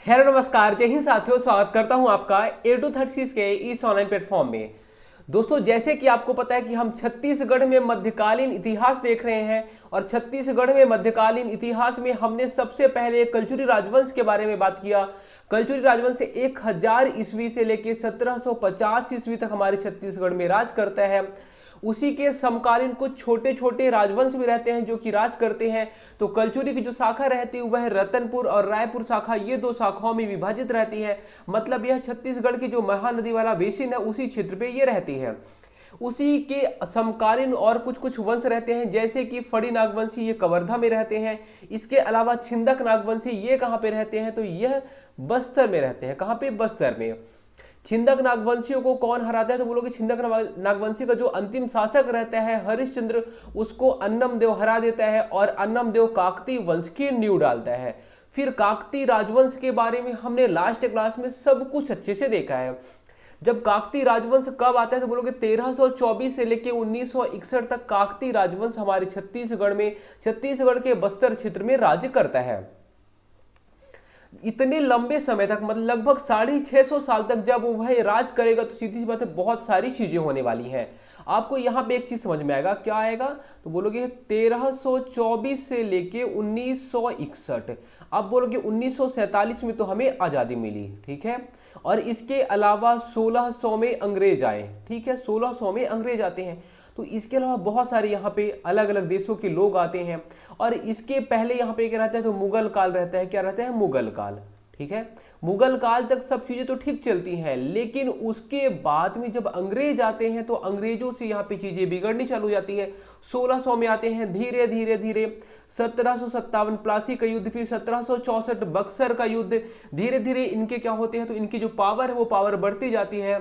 Hello नमस्कार, जय हिंद साथियों। स्वागत करता हूं आपका A2 थर्टीज के इस ऑनलाइन प्लेटफॉर्म में। दोस्तों, जैसे कि आपको पता है कि हम छत्तीसगढ़ में मध्यकालीन इतिहास देख रहे हैं और छत्तीसगढ़ में मध्यकालीन इतिहास में हमने सबसे पहले कलचुरी राजवंश के बारे में बात किया। कलचुरी राजवंश 1000 ईस्वी से लेकर 1750 ईस्वी तक हमारे छत्तीसगढ़ में राज करता है। उसी के समकालीन कुछ छोटे छोटे राजवंश भी रहते हैं जो कि राज करते हैं। तो कलचुरी की जो शाखा रहती है वह रतनपुर और रायपुर शाखा, ये दो शाखाओं में विभाजित रहती है। मतलब यह छत्तीसगढ़ की जो महानदी वाला बेसिन है उसी क्षेत्र पे ये रहती है। उसी के समकालीन और कुछ कुछ वंश रहते हैं, जैसे कि फड़ी नागवंशी, ये कवर्धा में रहते हैं। इसके अलावा छिंदक नागवंशी, ये कहाँ पे रहते हैं? तो यह बस्तर में रहते हैं। कहाँ पे? बस्तर में। छिंदक नागवंशियों को कौन हराता है? तो बोलोगे छिंदक नागवंशी का जो अंतिम शासक रहता है हरिश्चंद्र, उसको अन्नम देव हरा देता है और अन्नम देव काकती वंश की नींव डालता है। फिर काकती राजवंश के बारे में हमने लास्ट क्लास में सब कुछ अच्छे से देखा है। जब काकती राजवंश कब आता है? तो बोलोगे 1324 से लेकर 1961 तक काकती राजवंश हमारे छत्तीसगढ़ के बस्तर क्षेत्र में राज्य करता है। इतने लंबे समय तक, मतलब लगभग 650 साल तक जब वह राज करेगा तो सीधी सी बात है बहुत सारी चीजें होने वाली हैं। आपको यहां पे एक चीज समझ में आएगा, क्या आएगा? तो बोलोगे 1324 से लेके 1961। अब बोलोगे 1947 में तो हमें आजादी मिली, ठीक है। और इसके अलावा 1600 में अंग्रेज आए, ठीक है। 1600 में अंग्रेज आते हैं। तो इसके अलावा बहुत सारे यहाँ पे अलग अलग देशों के लोग आते हैं। और इसके पहले यहाँ पे क्या रहता है? तो मुगल काल रहता है। क्या रहता है? मुगल काल, ठीक है। मुगल काल तक सब चीजें तो ठीक चलती हैं, लेकिन उसके बाद में जब अंग्रेज आते हैं तो अंग्रेजों से यहाँ पे चीजें बिगड़नी चालू हो जाती है। 1600 में आते हैं, धीरे धीरे धीरे 1757 प्लासी का युद्ध, फिर 1764 बक्सर का युद्ध। धीरे धीरे इनके क्या होते हैं? तो इनकी जो पावर है वो पावर बढ़ती जाती है।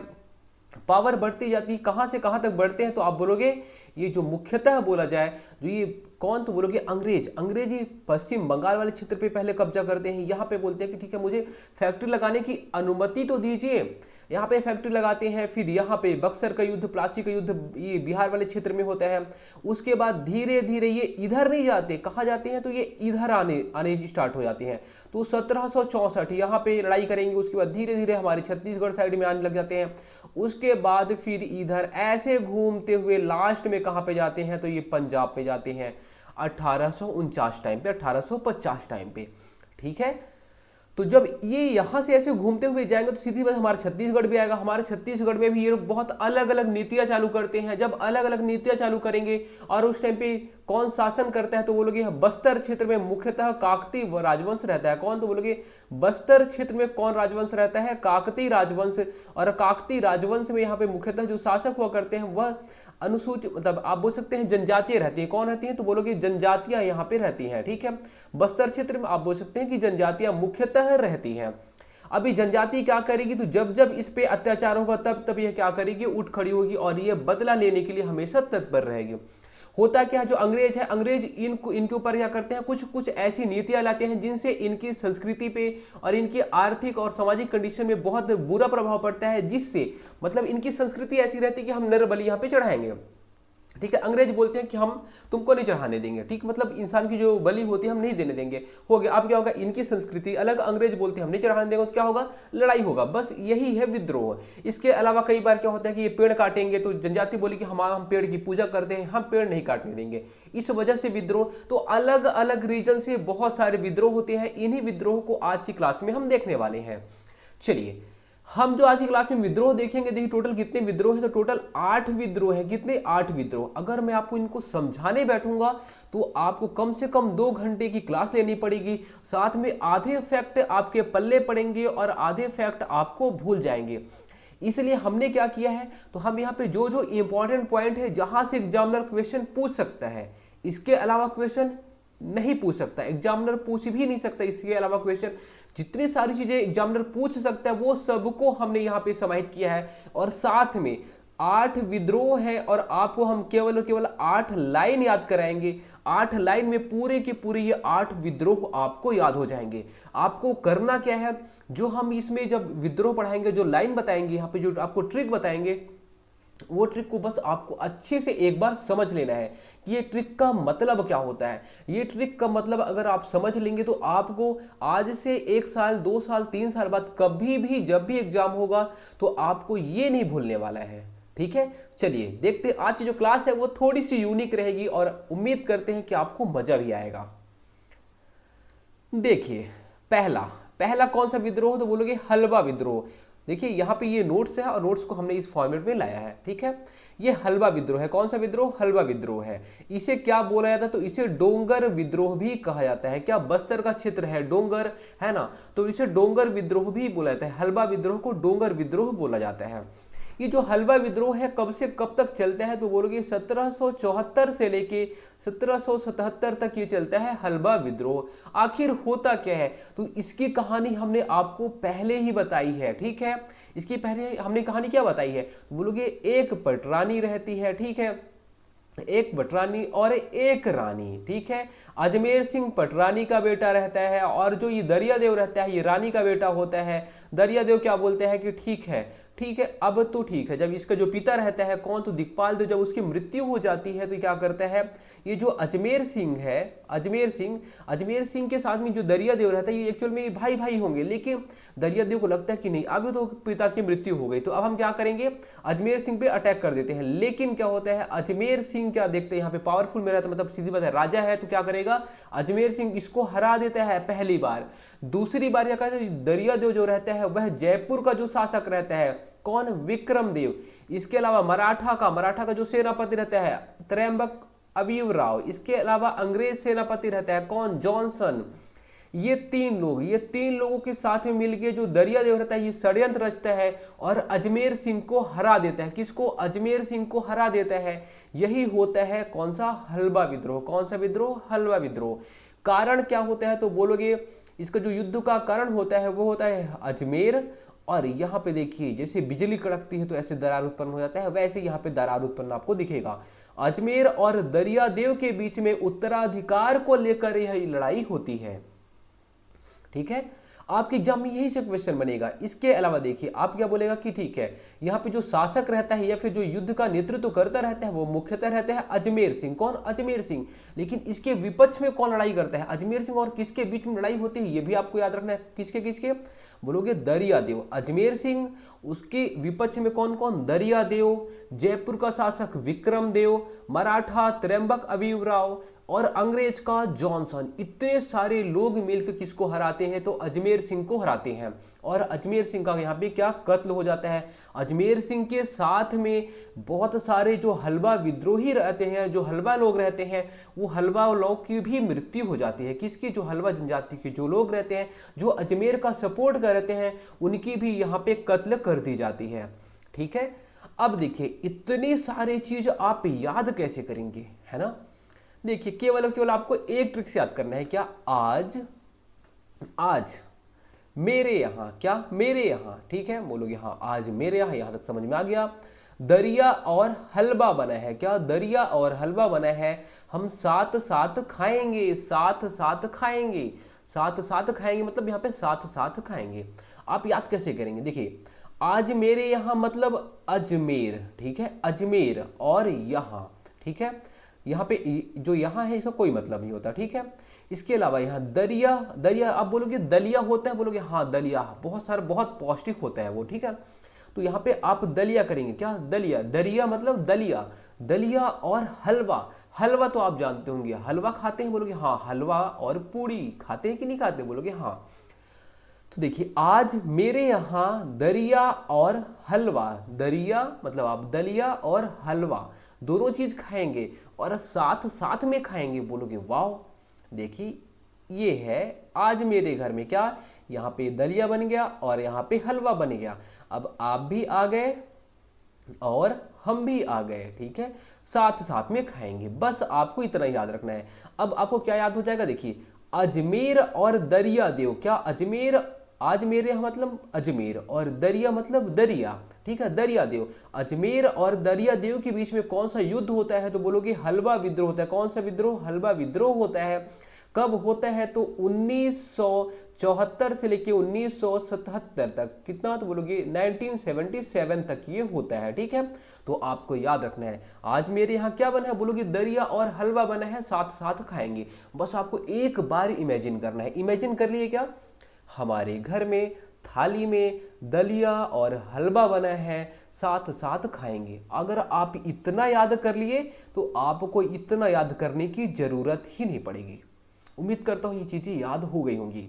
पावर बढ़ती जाती है, कहां से कहां तक बढ़ते हैं? तो आप बोलोगे ये जो मुख्यतः बोला जाए, जो ये कौन? तो बोलोगे अंग्रेज ही पश्चिम बंगाल वाले क्षेत्र पे पहले कब्जा करते हैं। यहाँ पे बोलते हैं कि ठीक है, मुझे फैक्ट्री लगाने की अनुमति तो दीजिए। यहाँ पे फैक्ट्री लगाते हैं। फिर यहाँ पे बक्सर का युद्ध, प्लासी का युद्ध, ये बिहार वाले क्षेत्र में होता है। उसके बाद धीरे धीरे ये इधर नहीं जाते, कहाँ जाते हैं? तो ये इधर आने स्टार्ट हो जाते हैं। तो 1764 यहाँ पे लड़ाई करेंगे। उसके बाद धीरे धीरे हमारे छत्तीसगढ़ साइड में आने लग जाते हैं। उसके बाद फिर इधर ऐसे घूमते हुए लास्ट में कहाँ पे जाते हैं? तो ये पंजाब पे जाते हैं 1849 टाइम पे, 1850 टाइम पे, ठीक है। तो जब ये यहां से ऐसे घूमते हुए जाएंगे तो सीधी बात हमारा छत्तीसगढ़ भी आएगा। हमारे छत्तीसगढ़ में भी ये लोग बहुत अलग अलग नीतियां चालू करते हैं। जब अलग अलग नीतियां चालू करेंगे और उस टाइम पे कौन शासन करता है? तो बोलोगे बस्तर क्षेत्र में मुख्यतः काकती राजवंश रहता है। कौन? तो बोलोगे बस्तर क्षेत्र में कौन राजवंश रहता है? काकती राजवंश। और काकती राजवंश में यहाँ पे मुख्यतः जो शासक हुआ करते हैं वह अनुसूचित, मतलब आप बोल सकते हैं जनजातीय रहती है। कौन रहती है? तो बोलोगे जनजातियां यहाँ पे रहती हैं, ठीक है। बस्तर क्षेत्र में आप बोल सकते हैं कि जनजातियां मुख्यतः रहती हैं। अभी जनजाति क्या करेगी? तो जब जब इस पे अत्याचार होगा तब तब यह क्या करेगी? उठ खड़ी होगी और यह बदला लेने के लिए हमेशा तत्पर रहेगी। होता क्या है, जो अंग्रेज है, अंग्रेज इनके ऊपर क्या करते हैं? कुछ कुछ ऐसी नीतियां लाते हैं जिनसे इनकी संस्कृति पे और इनकी आर्थिक और सामाजिक कंडीशन में बहुत बुरा प्रभाव पड़ता है। जिससे मतलब इनकी संस्कृति ऐसी रहती है कि हम नर बलि यहाँ पे चढ़ाएंगे, ठीक है। अंग्रेज बोलते हैं कि हम तुमको नहीं चढ़ाने देंगे, ठीक, मतलब इंसान की जो बलि होती है हम नहीं देने देंगे। हो गया। अब क्या होगा? इनकी संस्कृति अलग, अंग्रेज बोलते हैं हम नहीं चढ़ाने देंगे, तो क्या होगा? लड़ाई होगा। बस यही है विद्रोह। इसके अलावा कई बार क्या होता है कि ये पेड़ काटेंगे तो जनजाति बोली कि हम पेड़ की पूजा करते हैं, हम पेड़ नहीं काटने देंगे। इस वजह से विद्रोह। तो अलग अलग रीजन से बहुत सारे विद्रोह होते हैं। इन्हीं विद्रोह को आज की क्लास में हम देखने वाले हैं। चलिए, हम जो आज की क्लास में विद्रोह देखेंगे, देखिए टोटल कितने विद्रोह है? तो टोटल 8 विद्रोह है। कितने? 8 विद्रोह। अगर मैं आपको इनको समझाने बैठूंगा तो आपको कम से कम 2 घंटे की क्लास लेनी पड़ेगी। साथ में आधे फैक्ट आपके पल्ले पड़ेंगे और आधे फैक्ट आपको भूल जाएंगे। इसलिए हमने क्या किया है? तो हम यहाँ पे जो जो इंपॉर्टेंट पॉइंट है जहां से एग्जामिनर क्वेश्चन पूछ सकता है, इसके अलावा क्वेश्चन नहीं पूछ सकता, एग्जामिनर पूछ भी नहीं सकता। इसके अलावा क्वेश्चन जितनी सारी चीजें एग्जामिनर पूछ सकता है वो सबको हमने यहाँ पे समाहित किया है। और साथ में 8 विद्रोह है और आपको हम केवल और केवल 8 लाइन याद कराएंगे। 8 लाइन में पूरे के पूरे ये 8 विद्रोह आपको याद हो जाएंगे। आपको करना क्या है? जो हम इसमें जब विद्रोह पढ़ाएंगे, जो लाइन बताएंगे, यहाँ पे जो आपको ट्रिक बताएंगे, वो ट्रिक को बस आपको अच्छे से एक बार समझ लेना है कि ये ट्रिक का मतलब क्या होता है। ये ट्रिक का मतलब अगर आप समझ लेंगे तो आपको आज से 1 साल 2 साल 3 साल बाद कभी भी जब भी एग्जाम होगा तो आपको ये नहीं भूलने वाला है। ठीक है, चलिए देखते हैं आज की जो क्लास है वो थोड़ी सी यूनिक रहेगी और उम्मीद करते हैं कि आपको मजा भी आएगा। देखिए पहला पहला कौन सा विद्रोह, तो बोलोगे हलवा विद्रोह। देखिए यहाँ पे ये नोट्स है और नोट्स को हमने इस फॉर्मेट में लाया है। ठीक है, ये हलवा विद्रोह है। कौन सा विद्रोह? हलवा विद्रोह है। इसे क्या बोला जाता है? तो इसे डोंगर विद्रोह भी कहा जाता है। क्या बस्तर का क्षेत्र है डोंगर, है ना, तो इसे डोंगर विद्रोह भी बोला जाता है। हलवा विद्रोह को डोंगर विद्रोह बोला जाता है। ये जो हलवा विद्रोह है कब से कब तक चलता है? तो बोलोगे 1774 से लेके 1777 तक ये चलता है हलवा विद्रोह। आखिर होता क्या है? तो इसकी कहानी हमने आपको पहले ही बताई है। ठीक है, इसकी पहले हमने कहानी क्या बताई है? तो बोलोगे एक पटरानी रहती है। ठीक है, एक पटरानी और एक रानी। ठीक है, अजमेर सिंह पटरानी का बेटा रहता है और जो ये दरियादेव रहता है ये रानी का बेटा होता है। दरियादेव क्या बोलते हैं कि ठीक है, ठीक है, अब तो ठीक है। जब इसका जो पिता रहता है कौन? तो दिक्पाल देव, जब उसकी मृत्यु हो जाती है तो क्या करता है ये जो अजमेर सिंह है, अजमेर सिंह के साथ में जो दरियादेव रहता है ये एक्चुअल में भाई भाई होंगे, लेकिन दरियादेव को लगता है कि नहीं अब तो पिता की मृत्यु हो गई तो अब हम क्या करेंगे, अजमेर सिंह पे अटैक कर देते हैं। लेकिन क्या होता है, अजमेर सिंह क्या देखते हैं यहाँ पे पावरफुल में रहता है, मतलब सीधी बात है राजा है, तो क्या करेगा अजमेर सिंह इसको हरा देता है पहली बार। दूसरी बार क्या कहते हैं, दरियादेव जो रहता है वह जयपुर का जो शासक रहता है कौन? विक्रम देव। इसके अलावा मराठा का जो सेनापति रहता है त्रयंबक अबीव राव। इसके अलावा अंग्रेज सेनापति रहता है कौन? जॉनसन। ये तीन लोगों के साथ में मिलकर जो दरियादेव रहता है ये षड्यंत्र रचता है और अजमेर सिंह को हरा देता है। किसको? अजमेर सिंह को हरा देता है। यही होता है कौन सा? हलवा विद्रोह। कौन सा विद्रोह? हलवा विद्रोह। कारण क्या होता है? तो बोलोगे इसका जो युद्ध का कारण होता है वो होता है अजमेर। और यहाँ पे देखिए जैसे बिजली कड़कती है तो ऐसे दरार उत्पन्न हो जाता है, वैसे यहाँ पे दरार उत्पन्न आपको दिखेगा। अजमेर और दरियादेव के बीच में उत्तराधिकार को लेकर यह लड़ाई होती है। ठीक है, आपके एग्जाम में यही से क्वेश्चन बनेगा। इसके अलावा देखिए आप क्या बोलेगा कि ठीक है यहाँ पे जो शासक रहता है या फिर जो युद्ध का नेतृत्व करता रहता है वो मुख्यतः रहता है अजमेर सिंह। कौन? अजमेर सिंह। लेकिन इसके विपक्ष में कौन लड़ाई करता है? अजमेर सिंह और किसके बीच में लड़ाई होती है ये भी आपको याद रखना है। किसके किसके? बोलोगे दरियादेव। अजमेर सिंह, उसके विपक्ष में कौन कौन? दरियादेव, जयपुर का शासक विक्रम देव, मराठा त्रयंबक अबीव राव और अंग्रेज का जॉनसन। इतने सारे लोग मिलकर किसको हराते हैं? तो अजमेर सिंह को हराते हैं। और अजमेर सिंह का यहाँ पे क्या कत्ल हो जाता है। अजमेर सिंह के साथ में बहुत सारे जो हलवा विद्रोही रहते हैं, जो हलवा लोग रहते हैं, वो हलवा लोग की भी मृत्यु हो जाती है। किसकी? जो हलवा जनजाति के जो लोग रहते हैं, जो अजमेर का सपोर्ट करते हैं, उनकी भी यहाँ पे कत्ल कर दी जाती है। ठीक है, अब देखिए इतने सारे चीज आप याद कैसे करेंगे, है ना। देखिए केवल और केवल आपको एक ट्रिक से याद करना है। क्या? आज मेरे यहाँ। क्या? मेरे यहाँ। ठीक है, बोलोगे हाँ आज मेरे यहाँ, यहां तक समझ में आ गया। दरिया और हलवा बना है। क्या? दरिया और हलवा बना है। हम साथ साथ खाएंगे, साथ साथ खाएंगे, साथ साथ खाएंगे, मतलब यहाँ पे साथ साथ खाएंगे। आप याद कैसे करेंगे? देखिए आज मेरे यहाँ मतलब अजमेर। ठीक है, अजमेर और यहाँ। ठीक है, यहाँ पे जो यहाँ है इसका कोई मतलब नहीं होता। ठीक है, इसके अलावा यहाँ दरिया आप बोलोगे दलिया होता है, बोलोगे हाँ दलिया, बहुत सारा बहुत पौष्टिक होता है वो। ठीक है, तो यहाँ पे आप दलिया करेंगे। क्या? दरिया मतलब दलिया और हलवा तो आप जानते होंगे, हलवा खाते हैं, बोलोगे हाँ। हलवा और पूड़ी खाते हैं कि नहीं खाते? बोलोगे हाँ। तो देखिए आज मेरे यहाँ दरिया और हलवा, दरिया मतलब आप दलिया और हलवा दोनों चीज खाएंगे और साथ साथ में खाएंगे। बोलोगे वाह। देखिए ये है आज मेरे घर में। क्या? यहाँ पे दलिया बन गया और यहाँ पे हलवा बन गया। अब आप भी आ गए और हम भी आ गए। ठीक है, साथ साथ में खाएंगे, बस आपको इतना याद रखना है। अब आपको क्या याद हो जाएगा? देखिए अजमेर और दरियादेव। क्या? अजमेर, आज मेरे यहाँ मतलब अजमेर और दरिया मतलब दरिया। ठीक है, दरियादेव। अजमेर और दरियादेव के बीच में कौन सा युद्ध होता है? तो बोलोगे हलवा विद्रोह होता है। कौन सा विद्रोह? हलवा विद्रोह होता है। कब होता है तो 1974 से लेके 1977 तक, कितना तो बोलोगे 1977 तक ये होता है, ठीक है। तो आपको याद रखना है। आज मेरे यहाँ क्या बना है बोलोगे, दरिया और हलवा बना है, साथ साथ खाएंगे। बस आपको एक बार इमेजिन करना है। इमेजिन कर लिए क्या, हमारे घर में थाली में दलिया और हलवा बना है, साथ साथ खाएंगे। अगर आप इतना याद कर लिए तो आपको इतना याद करने की जरूरत ही नहीं पड़ेगी। उम्मीद करता हूं ये चीजें याद हो गई होंगी।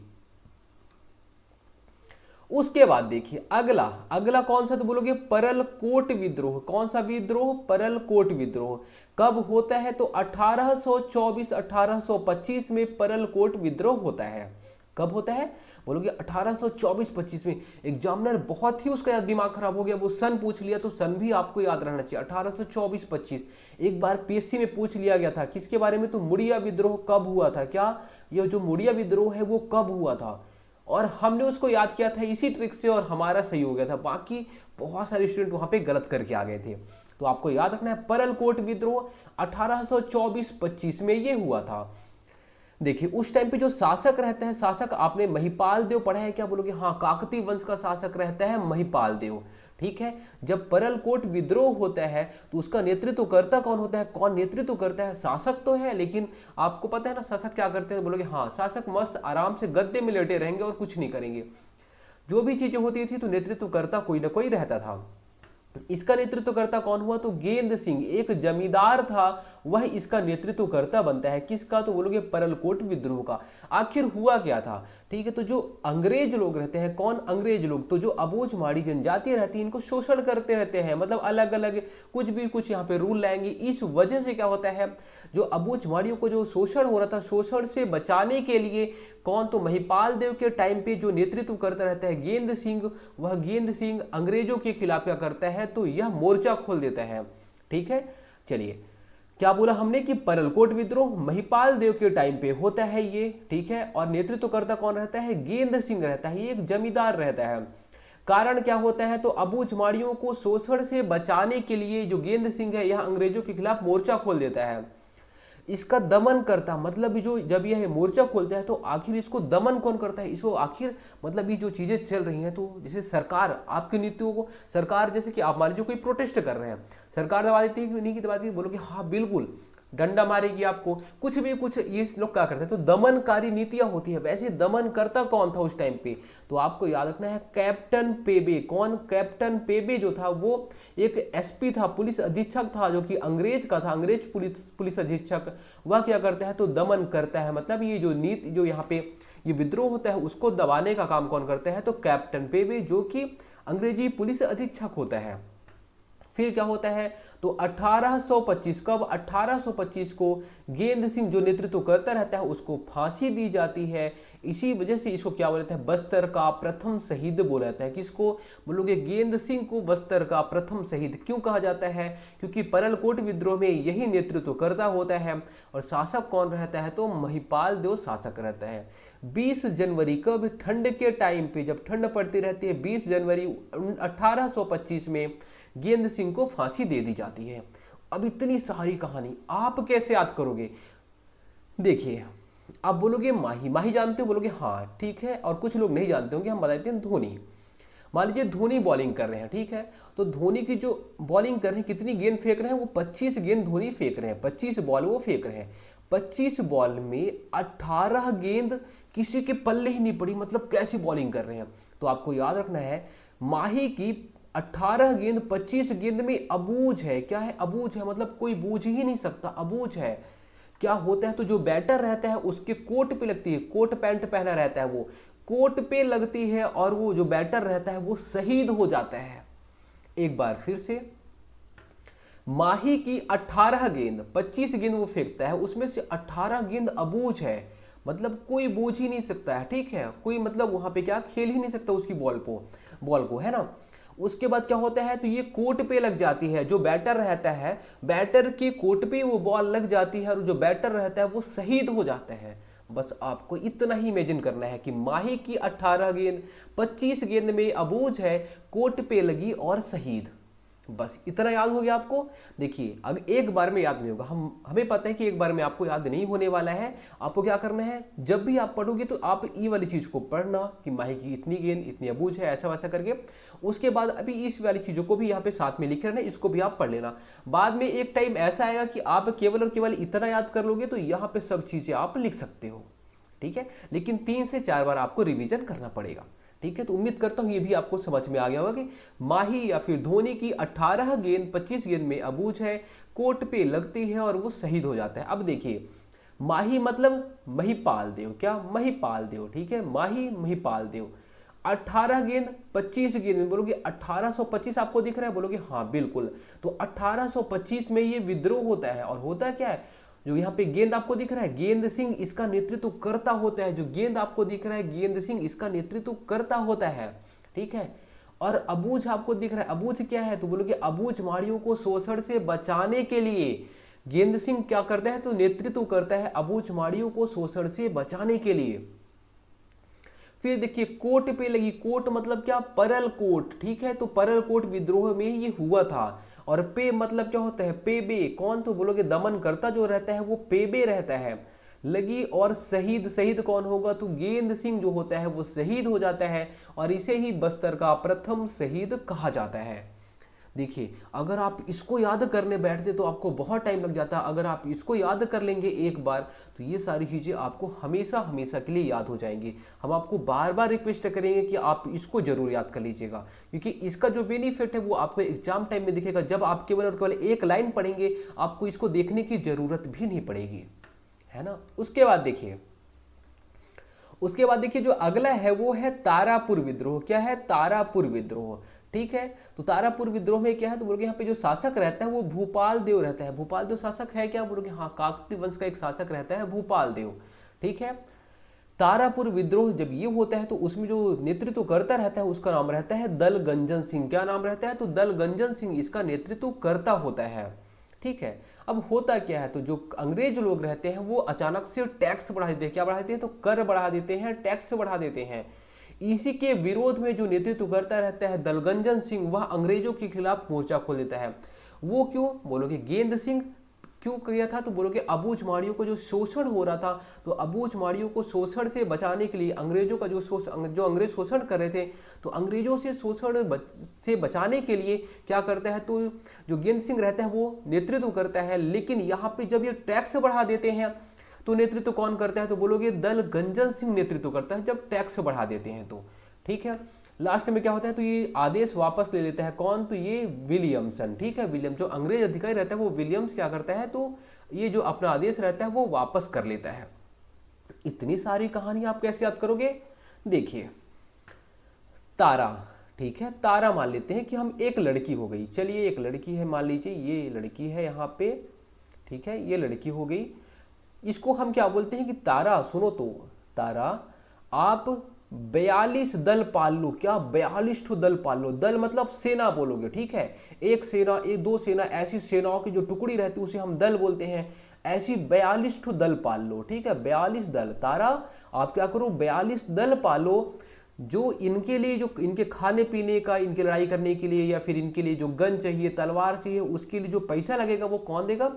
उसके बाद देखिए अगला अगला कौन सा तो बोलोगे, परलकोट विद्रोह। कौन सा विद्रोह, परलकोट विद्रोह। कब होता है तो 1824-1825 में परलकोट विद्रोह होता है। कब होता है बोलोगे 1824-25 में। एग्जामिनर बहुत ही उसका दिमाग खराब हो गया, वो सन पूछ लिया, तो सन भी आपको याद रहना चाहिए। 1824-25 एक बार पीएससी में पूछ लिया गया था किसके बारे में, तो मुड़िया विद्रोह कब हुआ था। क्या ये जो मुड़िया विद्रोह है वो कब हुआ था, और हमने उसको याद किया था इसी ट्रिक से और हमारा सही हो गया था। बाकी बहुत सारे स्टूडेंट वहां पे गलत करके आ गए थे। तो आपको याद रखना है परलकोट विद्रोह 1824-25 में ये हुआ था। देखिए उस टाइम पे जो शासक रहते हैं, शासक आपने महिपाल देव पढ़ा है क्या बोलोगे, हाँ काकतीय वंश का शासक रहता है महिपाल देव, ठीक है। जब परलकोट विद्रोह होता है तो उसका नेतृत्व करता कौन होता है, कौन नेतृत्व करता है, शासक तो है, लेकिन आपको पता है ना शासक क्या करते हैं बोलोगे, हाँ शासक मस्त आराम से गद्दे में लेटे रहेंगे और कुछ नहीं करेंगे। जो भी चीजें होती थी तो नेतृत्व करता कोई ना कोई रहता था। इसका नेतृत्व करता कौन हुआ तो गेंद सिंह, एक जमींदार था, वह इसका नेतृत्व करता बनता है। किसका तो बोलोगे परलकोट विद्रोह का। आखिर हुआ क्या था, ठीक है। तो जो अंग्रेज लोग रहते हैं, कौन अंग्रेज लोग, तो जो अबूझ माड़ी जनजाति रहती है इनको शोषण करते रहते हैं, मतलब अलग अलग कुछ यहाँ पे रूल लाएंगे। इस वजह से क्या होता है, जो अबूझ माड़ियों को जो शोषण हो रहा था, शोषण से बचाने के लिए कौन तो महिपाल देव के टाइम पे जो नेतृत्व करता रहता है गेंद सिंह, वह गेंद सिंह अंग्रेजों के खिलाफ क्या करता है तो यह मोर्चा खोल देता है, ठीक है। चलिए क्या बोला हमने कि परलकोट विद्रोह महिपाल देव के टाइम पे होता है ये, ठीक है। और नेतृत्व करता कौन रहता है, गेंद सिंह रहता है, ये एक जमींदार रहता है। कारण क्या होता है तो अबूझ माड़ियों को शोषण से बचाने के लिए जो गेंद सिंह है यह अंग्रेजों के खिलाफ मोर्चा खोल देता है। इसका दमन करता, मतलब जो जब यह मोर्चा खोलता है तो आखिर इसको दमन कौन करता है, इसको आखिर मतलब ये जो चीजें चल रही हैं, तो जैसे सरकार आपकी नीतियों को, सरकार जैसे कि आप मान लीजिए कोई प्रोटेस्ट कर रहे हैं, सरकार दबा देती है कि नहीं की दबाती है, बोलोगे हाँ बिल्कुल डंडा मारेगी आपको, कुछ भी कुछ ये लोग क्या करते हैं तो दमनकारी नीतियां होती है। वैसे दमन करता कौन था उस टाइम पे, तो आपको याद रखना है कैप्टन पेबे। कौन, कैप्टन पेबे जो था वो एक एसपी था, पुलिस अधीक्षक था, जो कि अंग्रेज का था, अंग्रेज पुलिस अधीक्षक। वह क्या करता है तो दमन करता है, मतलब ये जो नीति जो यहाँ पे ये विद्रोह होता है उसको दबाने का काम कौन करता है तो कैप्टन पेबे, जो कि अंग्रेजी पुलिस अधीक्षक होता है। फिर क्या होता है तो 1825, कब 1825 को गेंद सिंह जो नेतृत्व करता रहता है उसको फांसी दी जाती है। इसी वजह से इसको क्या बोला जाता है, बस्तर का प्रथम शहीद बोला जाता है। किसको बोलोगे, गेंद सिंह को बस्तर का प्रथम शहीद क्यों कहा जाता है, क्योंकि परलकोट विद्रोह में यही नेतृत्व करता होता है। और शासक कौन रहता है तो महिपाल देव शासक रहता है। 20 जनवरी कब, ठंड के टाइम पे जब ठंड पड़ती रहती है, 20 जनवरी 1825 में गेंद सिंह को फांसी दे दी जाती है। अब इतनी सारी कहानी आप कैसे याद करोगे, देखिए आप बोलोगे माही, माही जानते हो, बोलोगे हाँ ठीक है, और कुछ लोग नहीं जानते होंगे, हम बताते हैं धोनी। मान लीजिए धोनी बॉलिंग कर रहे हैं, ठीक है, तो धोनी की जो बॉलिंग कर रहे हैं, कितनी गेंद फेंक रहे हैं, वो 25 गेंद धोनी फेंक रहे हैं, 25 बॉल वो फेंक रहे हैं। 25 बॉल में 18 गेंद किसी के पल्ले ही नहीं पड़ी, मतलब कैसी बॉलिंग कर रहे हैं। तो आपको याद रखना है माही की 18 गेंद 25 गेंद में अबूझ है। क्या है, अबूझ है, मतलब कोई बूझ ही नहीं सकता, अबूझ है। क्या होता है तो जो बैटर रहता है उसके कोट पे लगती है, कोट पैंट पहना रहता है, वो कोट पे लगती है और वो जो बैटर रहता है वो शहीद हो जाता है। एक बार फिर से, माही की 18 गेंद 25 गेंद वो फेंकता है, उसमें से 18 गेंद अबूझ है, मतलब कोई बूझ ही नहीं सकता है, ठीक है, कोई मतलब वहां पे क्या खेल ही नहीं सकता उसकी बॉल को, है ना। उसके बाद क्या होता है तो ये कोट पे लग जाती है, जो बैटर रहता है बैटर के कोट पे वो बॉल लग जाती है और जो बैटर रहता है वो शहीद हो जाता है। बस आपको इतना ही इमेजिन करना है कि माही की 18 गेंद 25 गेंद में अबूझ है, कोट पे लगी और शहीद। बस इतना याद हो गया आपको। देखिए अगर एक बार में याद नहीं होगा, हमें पता है कि एक बार में आपको याद नहीं होने वाला है। आपको क्या करना है, जब भी आप पढ़ोगे तो आप ये वाली चीज़ को पढ़ना कि माही की इतनी गेंद इतनी अबूझ है, ऐसा वैसा करके। उसके बाद अभी इस वाली चीज़ों को भी यहाँ पे साथ में लिख रहना, इसको भी आप पढ़ लेना। बाद में एक टाइम ऐसा आएगा कि आप केवल और केवल इतना याद कर लोगे तो यहाँ पे सब चीज़ें आप लिख सकते हो, ठीक है। लेकिन 3 से 4 बार आपको रिवीजन करना पड़ेगा, ठीक है। तो उम्मीद करता हूं ये भी आपको समझ में आ गया होगा कि माही या फिर धोनी की 18 गेंद 25 गेंद में अबूझ है, कोर्ट पे लगती है और वो शहीद हो जाता है। अब देखिए माही मतलब महिपाल देव, क्या महिपाल देव, ठीक है, माही महिपाल देव। 18 गेंद 25 गेंद में बोलोगे 1825 आपको दिख रहा है, बोलोगे हाँ बिल्कुल। तो 1825 में ये विद्रोह होता है और होता क्या है, जो यहाँ पे गेंद आपको दिख रहा है गेंद सिंह इसका नेतृत्व करता होता है। जो गेंद आपको दिख रहा है गेंद सिंह इसका नेतृत्व करता होता है, ठीक है। और अबूझ आपको दिख रहा है, अबूझ क्या है, तो बोलोगे अबूझ माड़ियों को शोषण से बचाने के लिए गेंद सिंह क्या करता है, तो नेतृत्व करता है अबूझ माड़ियों को शोषण से बचाने के लिए। फिर देखिए कोट पे लगी, कोट मतलब क्या, परल कोट, ठीक है। तो परल कोट विद्रोह में ये हुआ था। और पे मतलब क्या होता है, पेबे, कौन, तो बोलोगे दमनकर्ता जो रहता है वो पेबे रहता है। लगी और शहीद, शहीद कौन होगा, तो गेंद सिंह जो होता है वो शहीद हो जाता है और इसे ही बस्तर का प्रथम शहीद कहा जाता है। देखिए अगर आप इसको याद करने बैठते तो आपको बहुत टाइम लग जाता। अगर आप इसको याद कर लेंगे एक बार तो ये सारी चीज़ें आपको हमेशा हमेशा के लिए याद हो जाएंगी। हम आपको बार बार रिक्वेस्ट करेंगे कि आप इसको जरूर याद कर लीजिएगा, क्योंकि इसका जो बेनिफिट है वो आपको एग्जाम टाइम में दिखेगा। जब आप केवल और केवल एक लाइन पढ़ेंगे आपको इसको देखने की जरूरत भी नहीं पड़ेगी, है ना। उसके बाद देखिए जो अगला है वो है तारापुर विद्रोह। क्या है, तारापुर विद्रोह, ठीक है। तो तारापुर विद्रोह में क्या है, तो बोलोगे यहाँ पे जो शासक रहता है वो भूपाल देव रहता है। भूपाल देव शासक है क्या, बोलोगे हाँ, काकतीय वंश का एक शासक रहता है भूपाल देव, ठीक है। तारापुर विद्रोह जब ये होता है तो उसमें जो नेतृत्व करता रहता है उसका नाम रहता है दलगंजन सिंह। क्या नाम रहता है, तो दलगंजन सिंह इसका नेतृत्व करता होता है, ठीक है। अब होता क्या है, तो जो अंग्रेज लोग रहते हैं वो अचानक से टैक्स बढ़ा देते हैं। क्या बढ़ा देते हैं, तो कर बढ़ा देते हैं, टैक्स बढ़ा देते हैं। इसी के विरोध में जो नेतृत्व करता रहता है दलगंजन सिंह, वह अंग्रेजों के खिलाफ मोर्चा खोल देता है। वो क्यों, बोलोगे गेंद सिंह क्यों किया था, तो बोलोगे अबूझ माड़ियों को जो शोषण हो रहा था, तो अबूझ माड़ियों को शोषण से बचाने के लिए अंग्रेजों का जो अंग्रेज शोषण कर रहे थे, तो अंग्रेजों से शोषण से बचाने के लिए क्या करता है, तो जो गेंद सिंह रहता है वो नेतृत्व करता है। लेकिन यहाँ पे जब ये टैक्स बढ़ा देते हैं तो नेतृत्व कौन करता है, तो बोलोगे दलगंजन सिंह नेतृत्व करता है जब टैक्स बढ़ा देते हैं तो, ठीक है। लास्ट में क्या होता है, तो ये आदेश वापस ले लेता है कौन, तो ये विलियमसन, ठीक है। विलियम जो अंग्रेज अधिकारी रहता है वो विलियम्स क्या करता है, तो ये जो अपना आदेश रहता है वो वापस कर लेता है। इतनी सारी कहानी आप कैसे याद करोगे, देखिए तारा, ठीक है, तारा मान लेते हैं कि हम एक लड़की हो गई। चलिए एक लड़की है, मान लीजिए ये लड़की है यहाँ पे, ठीक है, ये लड़की हो गई। इसको हम क्या बोलते हैं कि तारा, सुनो तो, तारा आप 42 दल पाल लो। क्या, 42 ठो दल पाल लो। दल मतलब सेना बोलोगे, ठीक है। एक सेना, एक दो सेना, ऐसी सेनाओं की जो टुकड़ी रहती है उसे हम दल बोलते हैं। ऐसी 42 ठो दल पाल लो, ठीक है, 42 दल। तारा आप क्या करो, 42 दल पालो, जो इनके लिए, जो इनके खाने पीने का, इनकी लड़ाई करने के लिए, या फिर इनके लिए जो गन चाहिए, तलवार चाहिए, उसके लिए जो पैसा लगेगा वो कौन देगा,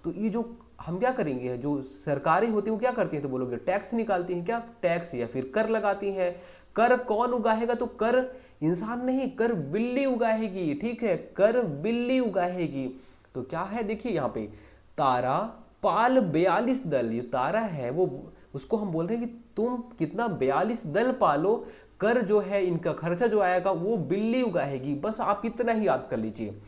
तो ये जो हम क्या करेंगे, जो सरकारें होती हैं वो क्या करती हैं, तो बोलोगे टैक्स निकालती हैं। क्या, टैक्स या फिर कर लगाती हैं। कर कौन उगाएगा, तो कर इंसान नहीं, कर बिल्ली उगाएगी, ठीक है, कर बिल्ली उगाएगी। तो क्या है, देखिए यहाँ पे तारा पाल 42 दल, ये तारा है वो, उसको हम बोल रहे हैं कि तुम कितना 42 दल पालो, कर जो है इनका खर्चा जो आएगा वो बिल्ली उगाएगी। बस आप इतना ही याद कर लीजिए।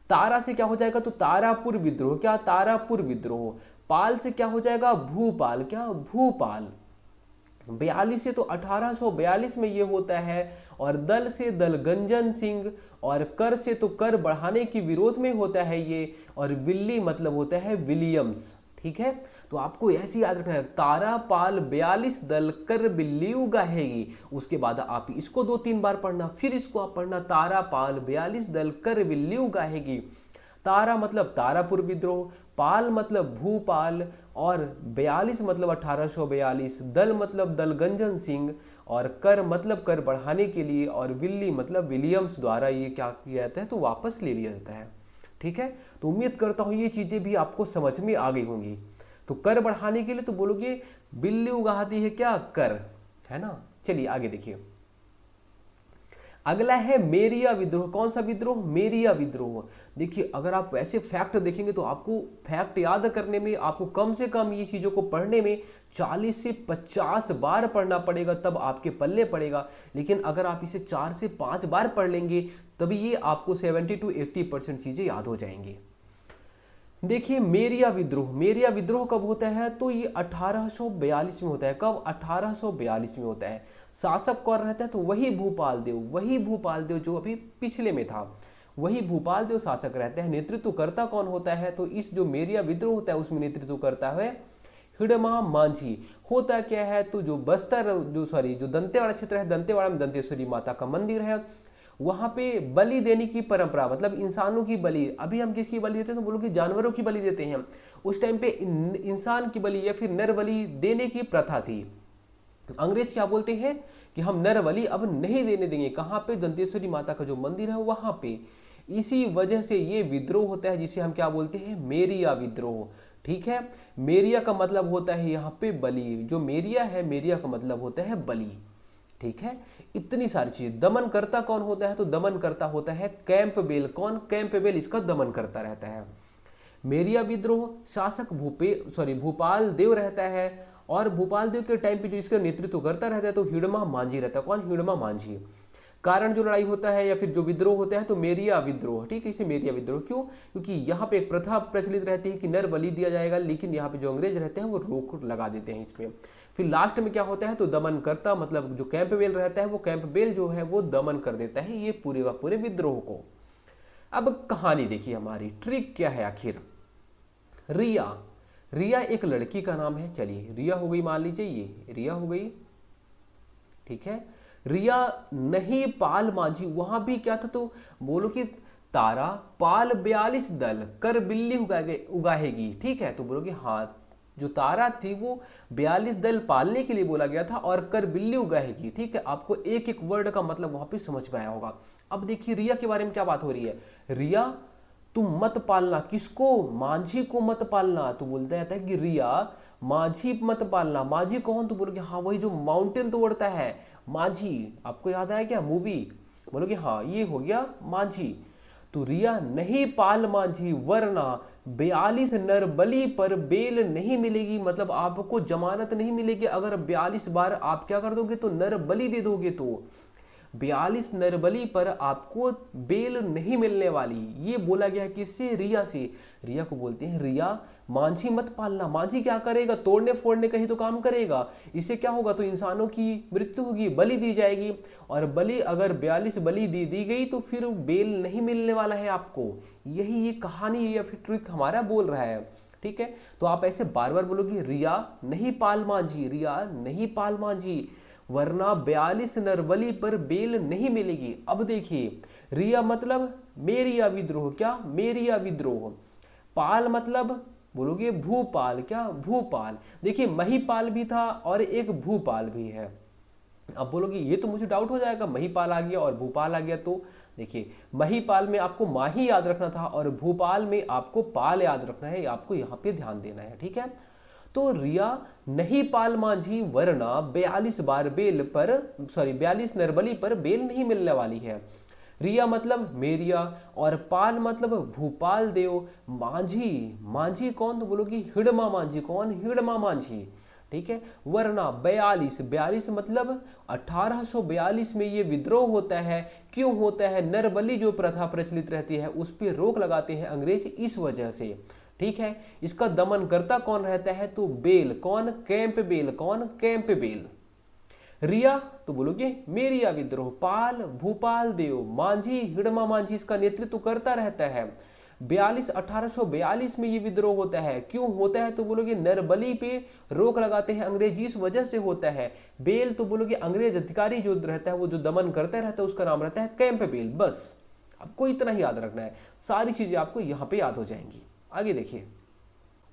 तारा से क्या हो जाएगा, तो तारापुर विद्रोह। क्या, तारापुर विद्रोह। पाल से क्या हो जाएगा, भूपाल। क्या, भूपाल। 42 से तो 1842 में ये होता है। और दल से दलगंजन सिंह, और कर से तो कर बढ़ाने की विरोध में होता है ये। और बिल्ली मतलब होता है विलियम्स, ठीक है। तो आपको ऐसे याद रखना है, तारा पाल 42 दल कर बिल्ली उगाएगी। उसके बाद आप इसको 2-3 बार पढ़ना, फिर इसको आप पढ़ना, तारा पाल 42 दल कर बिल्ली उगाएगी। तारा मतलब तारापुर विद्रोह, पाल मतलब भूपाल, और 42 मतलब 1842, दल मतलब दलगंजन सिंह, और कर मतलब कर बढ़ाने के लिए, और विल्ली मतलब विलियम्स द्वारा ये क्या किया जाता है तो वापस ले लिया जाता है। ठीक है, तो उम्मीद करता हूँ ये चीज़ें भी आपको समझ में आ गई होंगी। तो कर बढ़ाने के लिए तो बोलोगे बिल्ली उगाती है क्या, कर, है ना। चलिए आगे देखिए, अगला है मेरिया विद्रोह। कौन सा विद्रोह, मेरिया विद्रोह। देखिए अगर आप वैसे फैक्ट देखेंगे तो आपको फैक्ट याद करने में आपको कम से कम ये चीज़ों को पढ़ने में 40 से 50 बार पढ़ना पड़ेगा, तब आपके पल्ले पड़ेगा। लेकिन अगर आप इसे 4 से 5 बार पढ़ लेंगे तभी ये आपको 70 to 80% चीज़ें याद हो जाएंगी। देखिए मेरिया विद्रोह, मेरिया विद्रोह कब होता है तो ये 1842 में होता है। कब, 1842 में होता है। शासक कौन रहता है तो वही भूपाल देव, वही भूपाल देव जो अभी पिछले में था, वही भूपाल देव शासक रहते हैं। नेतृत्वकर्ता कौन होता है तो इस जो मेरिया विद्रोह होता है उसमें नेतृत्व करता है हिडमा मांझी। होता क्या है तो जो बस्तर जो दंतेवाड़ा क्षेत्र है, दंतेवाड़ा में दंतेश्वरी माता का मंदिर है, वहां पे बलि देने की परंपरा, मतलब इंसानों की बलि, अभी हम किसकी बलि देते हैं तो बोलो कि जानवरों की बलि देते हैं, उस टाइम पे इंसान की बलि या फिर नर बलि देने की प्रथा थी। अंग्रेज क्या बोलते हैं कि हम नर बलि अब नहीं देने देंगे। कहाँ पे, दंतेश्वरी माता का जो मंदिर है वहां पे। इसी वजह से ये विद्रोह होता है जिसे हम क्या बोलते हैं, मेरिया विद्रोह। ठीक है, मेरिया का मतलब होता है यहाँ पे बलि, जो मेरिया है, मेरिया का मतलब होता है बलि। ठीक है, इतनी सारी चीज। दमन करता कौन होता है तो दमन करता होता है कैंपबेल। कौन, कैंपबेल इसका दमन करता रहता है। मेरिया विद्रोह शासक भूपाल देव रहता है, और भूपाल देव के टाइम पे जो इसका नेतृत्व करता रहता है तो हिडमा मांझी रहता है। कौन, हिडमा मांझी। कारण जो लड़ाई होता है या फिर जो विद्रोह होता है तो मेरिया विद्रोह। ठीक है, इसे मेरिया विद्रोह क्यों, क्योंकि यहाँ पे एक प्रथा प्रचलित रहती है कि नर बलि दिया जाएगा, लेकिन यहाँ पे जो अंग्रेज रहते हैं वो रोक लगा देते हैं इसमें। फिर लास्ट में क्या होता है तो दमन करता, मतलब जो कैंपबेल रहता है वो कैंपबेल जो है वो दमन कर देता है ये पूरे का पूरे विद्रोह को। अब कहानी देखिए, हमारी ट्रिक क्या है आखिर। रिया, रिया एक लड़की का नाम है। चलिए रिया हो गई, मान लीजिए ये रिया हो गई। ठीक है, रिया नहीं पाल मांझी, वहां भी क्या था तो बोलो कि तारा पाल 42 दल कर बिल्ली उगाएगी। ठीक है, तो बोलोगे हाँ, जो तारा थी वो 42 दल पालने के लिए बोला गया था और कर बिल्ली उगाएगी। ठीक है, आपको एक एक वर्ड का मतलब वहां पे समझ में आया होगा। अब देखिए रिया के बारे में क्या बात हो रही है। रिया तुम मत पालना, किसको, मांझी को मत पालना। तो बोलता जाता है कि रिया मांझी मत पालना। मांझी कौन, तो बोलोगे हाँ वही जो माउंटेन तोड़ता है मांझी। आपको याद आया क्या मूवी, बोलोगे हाँ ये हो गया मांझी। तो रिया नहीं पाल मांझी वरना 42 नर बलि पर बेल नहीं मिलेगी। मतलब आपको जमानत नहीं मिलेगी अगर 42 बार आप क्या कर दोगे तो नर बलि दे दोगे तो 42 नरबली पर आपको बेल नहीं मिलने वाली। ये बोला गया किससे, रिया से। रिया को बोलते हैं रिया मांझी मत पालना। मांझी क्या करेगा, तोड़ने फोड़ने का ही तो काम करेगा। इससे क्या होगा तो इंसानों की मृत्यु होगी, बलि दी जाएगी, और बलि अगर 42 बलि दी गई तो फिर बेल नहीं मिलने वाला है आपको। यही ये कहानी या फिर ट्रिक हमारा बोल रहा है। ठीक है, तो आप ऐसे बार बार बोलोगे रिया नहीं पाल मांझी, रिया नहीं पाल मांझी वरना 42 नरबली पर बेल नहीं मिलेगी। अब देखिए रिया मतलब मेरिया विद्रोह, क्या, मेरिया विद्रोह। पाल मतलब बोलोगे भूपाल, क्या, भूपाल। देखिए महिपाल भी था और एक भूपाल भी है। अब बोलोगे ये तो मुझे डाउट हो जाएगा, महिपाल आ गया और भूपाल आ गया। तो देखिए महिपाल में आपको माही याद रखना था और भूपाल में आपको पाल याद रखना है, आपको यहाँ पे ध्यान देना है। ठीक है, तो रिया नहीं पाल मांझी वरना 42 बार बेल पर 42 नरबली पर बेल नहीं मिलने वाली है। रिया मतलब मेरिया और पाल मतलब भूपाल देव। मांझी, मांझी कौन, तो बोलोगी हिडमा मांझी। कौन, हिडमा मांझी। ठीक है, वरना 42 मतलब 1842 में ये विद्रोह होता है। क्यों होता है, नरबली जो प्रथा प्रचलित रहती है उस पर रोक लगाते हैं अंग्रेज इस वजह से। ठीक है, इसका दमन करता कौन रहता है तो बेल। कौन, कैंपबेल। कौन, कैंपबेल। रिया तो बोलोगे मेरिया विद्रोह। पाल भूपाल देव। मांझी हिडमा मांझी इसका नेतृत्व करता रहता है। 1842 में ये विद्रोह होता है। क्यों होता है तो बोलोगे नरबली पे रोक लगाते हैं अंग्रेज, इस वजह से होता है। बेल तो बोलोगे अंग्रेज अधिकारी जो रहता है वो जो दमन करता रहता है उसका नाम रहता है कैंपबेल। बस आपको इतना ही याद रखना है, सारी चीजें आपको यहाँ पे याद हो जाएंगी। आगे देखिए,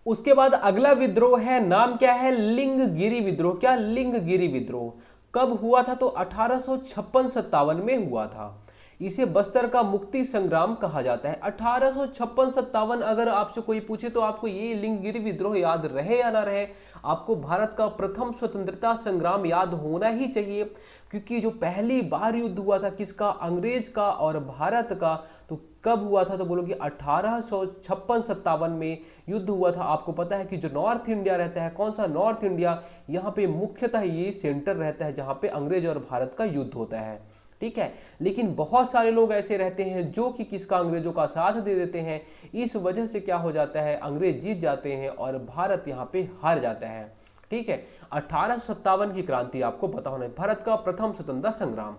उसके बाद अगला विद्रोह है, नाम क्या है, लिंगगिरी विद्रोह। क्या, लिंगगिरी विद्रोह। कब हुआ था, तो 1856-57 में हुआ था। इसे बस्तर का मुक्ति संग्राम कहा जाता है। 1856-57 अगर आपसे कोई पूछे तो आपको ये लिंगगिरी विद्रोह याद रहे या ना रहे, आपको भारत का प्रथम स्वतंत्रता संग्राम याद होना ही चाहिए, क्योंकि जो पहली बार युद्ध हुआ था किसका, अंग्रेज का और भारत का, तो कब हुआ था, तो बोलोगे 1856-57 में युद्ध हुआ था। आपको पता है कि जो नॉर्थ इंडिया रहता है, कौन सा नॉर्थ इंडिया, यहाँ पे मुख्यतः ये सेंटर रहता है जहाँ पे अंग्रेज और भारत का युद्ध होता है, ठीक है। लेकिन बहुत सारे लोग ऐसे रहते हैं जो कि किसका, अंग्रेजों का साथ दे देते हैं। इस वजह से क्या हो जाता है, अंग्रेज जीत जाते हैं और भारत यहाँ पे हार जाता है, ठीक है। 1857 की क्रांति आपको पता होना है, भारत का प्रथम स्वतंत्रता संग्राम।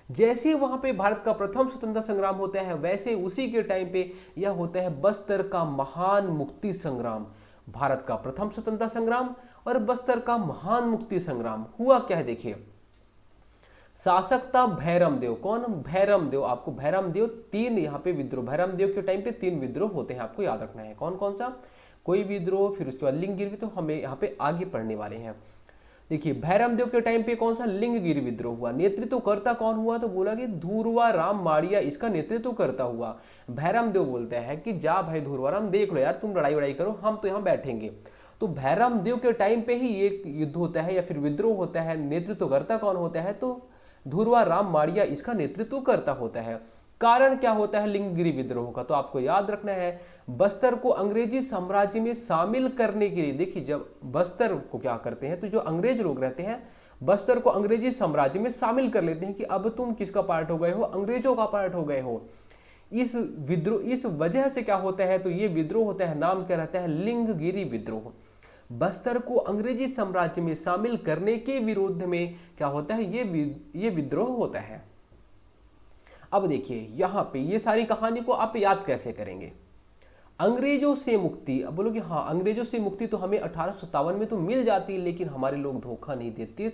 जैसे वहां पे भारत का प्रथम स्वतंत्रता संग्राम होता है, वैसे उसी के टाइम पे यह होता है बस्तर का महान मुक्ति संग्राम। भारत का प्रथम स्वतंत्रता संग्राम और बस्तर का महान मुक्ति संग्राम हुआ क्या है, देखिए। शासक था भैरम देव। कौन, भैरम देव। आपको भैरम देव, तीन यहाँ पे विद्रोह, भैरम देव के टाइम पे 3 विद्रोह होते हैं, आपको याद रखना है। कौन कौन सा, कोई विद्रोह, फिर उसके बाद लिंगगिरी, तो हमें यहाँ पे आगे पढ़ने वाले हैं। देखिए, भैरम देव के टाइम पे कौन सा, लिंगगिरी विद्रोह हुआ। नेतृत्व करता कौन हुआ, तो बोला कि धुरवा राम माड़िया इसका नेतृत्व करता हुआ। भैरम देव बोलते हैं कि जा भाई धुरवा राम, देख लो यार, तुम लड़ाई वड़ाई करो, हम तो यहाँ बैठेंगे। तो भैरम देव के टाइम पे ही ये युद्ध होता है या फिर विद्रोह होता है। नेतृत्व करता कौन होता है, तो धुरवा राम माड़िया इसका नेतृत्व करता होता है। कारण क्या होता है लिंगगिरी विद्रोह का, तो आपको याद रखना है, बस्तर को अंग्रेजी साम्राज्य में शामिल करने के लिए। देखिए, जब बस्तर को क्या करते हैं, तो जो अंग्रेज लोग रहते हैं बस्तर को अंग्रेजी साम्राज्य में शामिल कर लेते हैं कि अब तुम किसका पार्ट हो गए हो, अंग्रेजों का पार्ट हो गए हो। इस विद्रोह, इस वजह से क्या होता है, तो ये विद्रोह होता है, नाम क्या रहता है, लिंगगिरी विद्रोह। बस्तर को अंग्रेजी साम्राज्य में शामिल करने के विरोध में क्या होता है, ये विद्रोह होता है। अब देखिए यहां पे ये सारी कहानी को आप याद कैसे करेंगे। अंग्रेजों से मुक्ति, अब बोलोगे हाँ अंग्रेजों से मुक्ति तो हमें 1857 में तो मिल जाती, लेकिन हमारे लोग धोखा नहीं देते।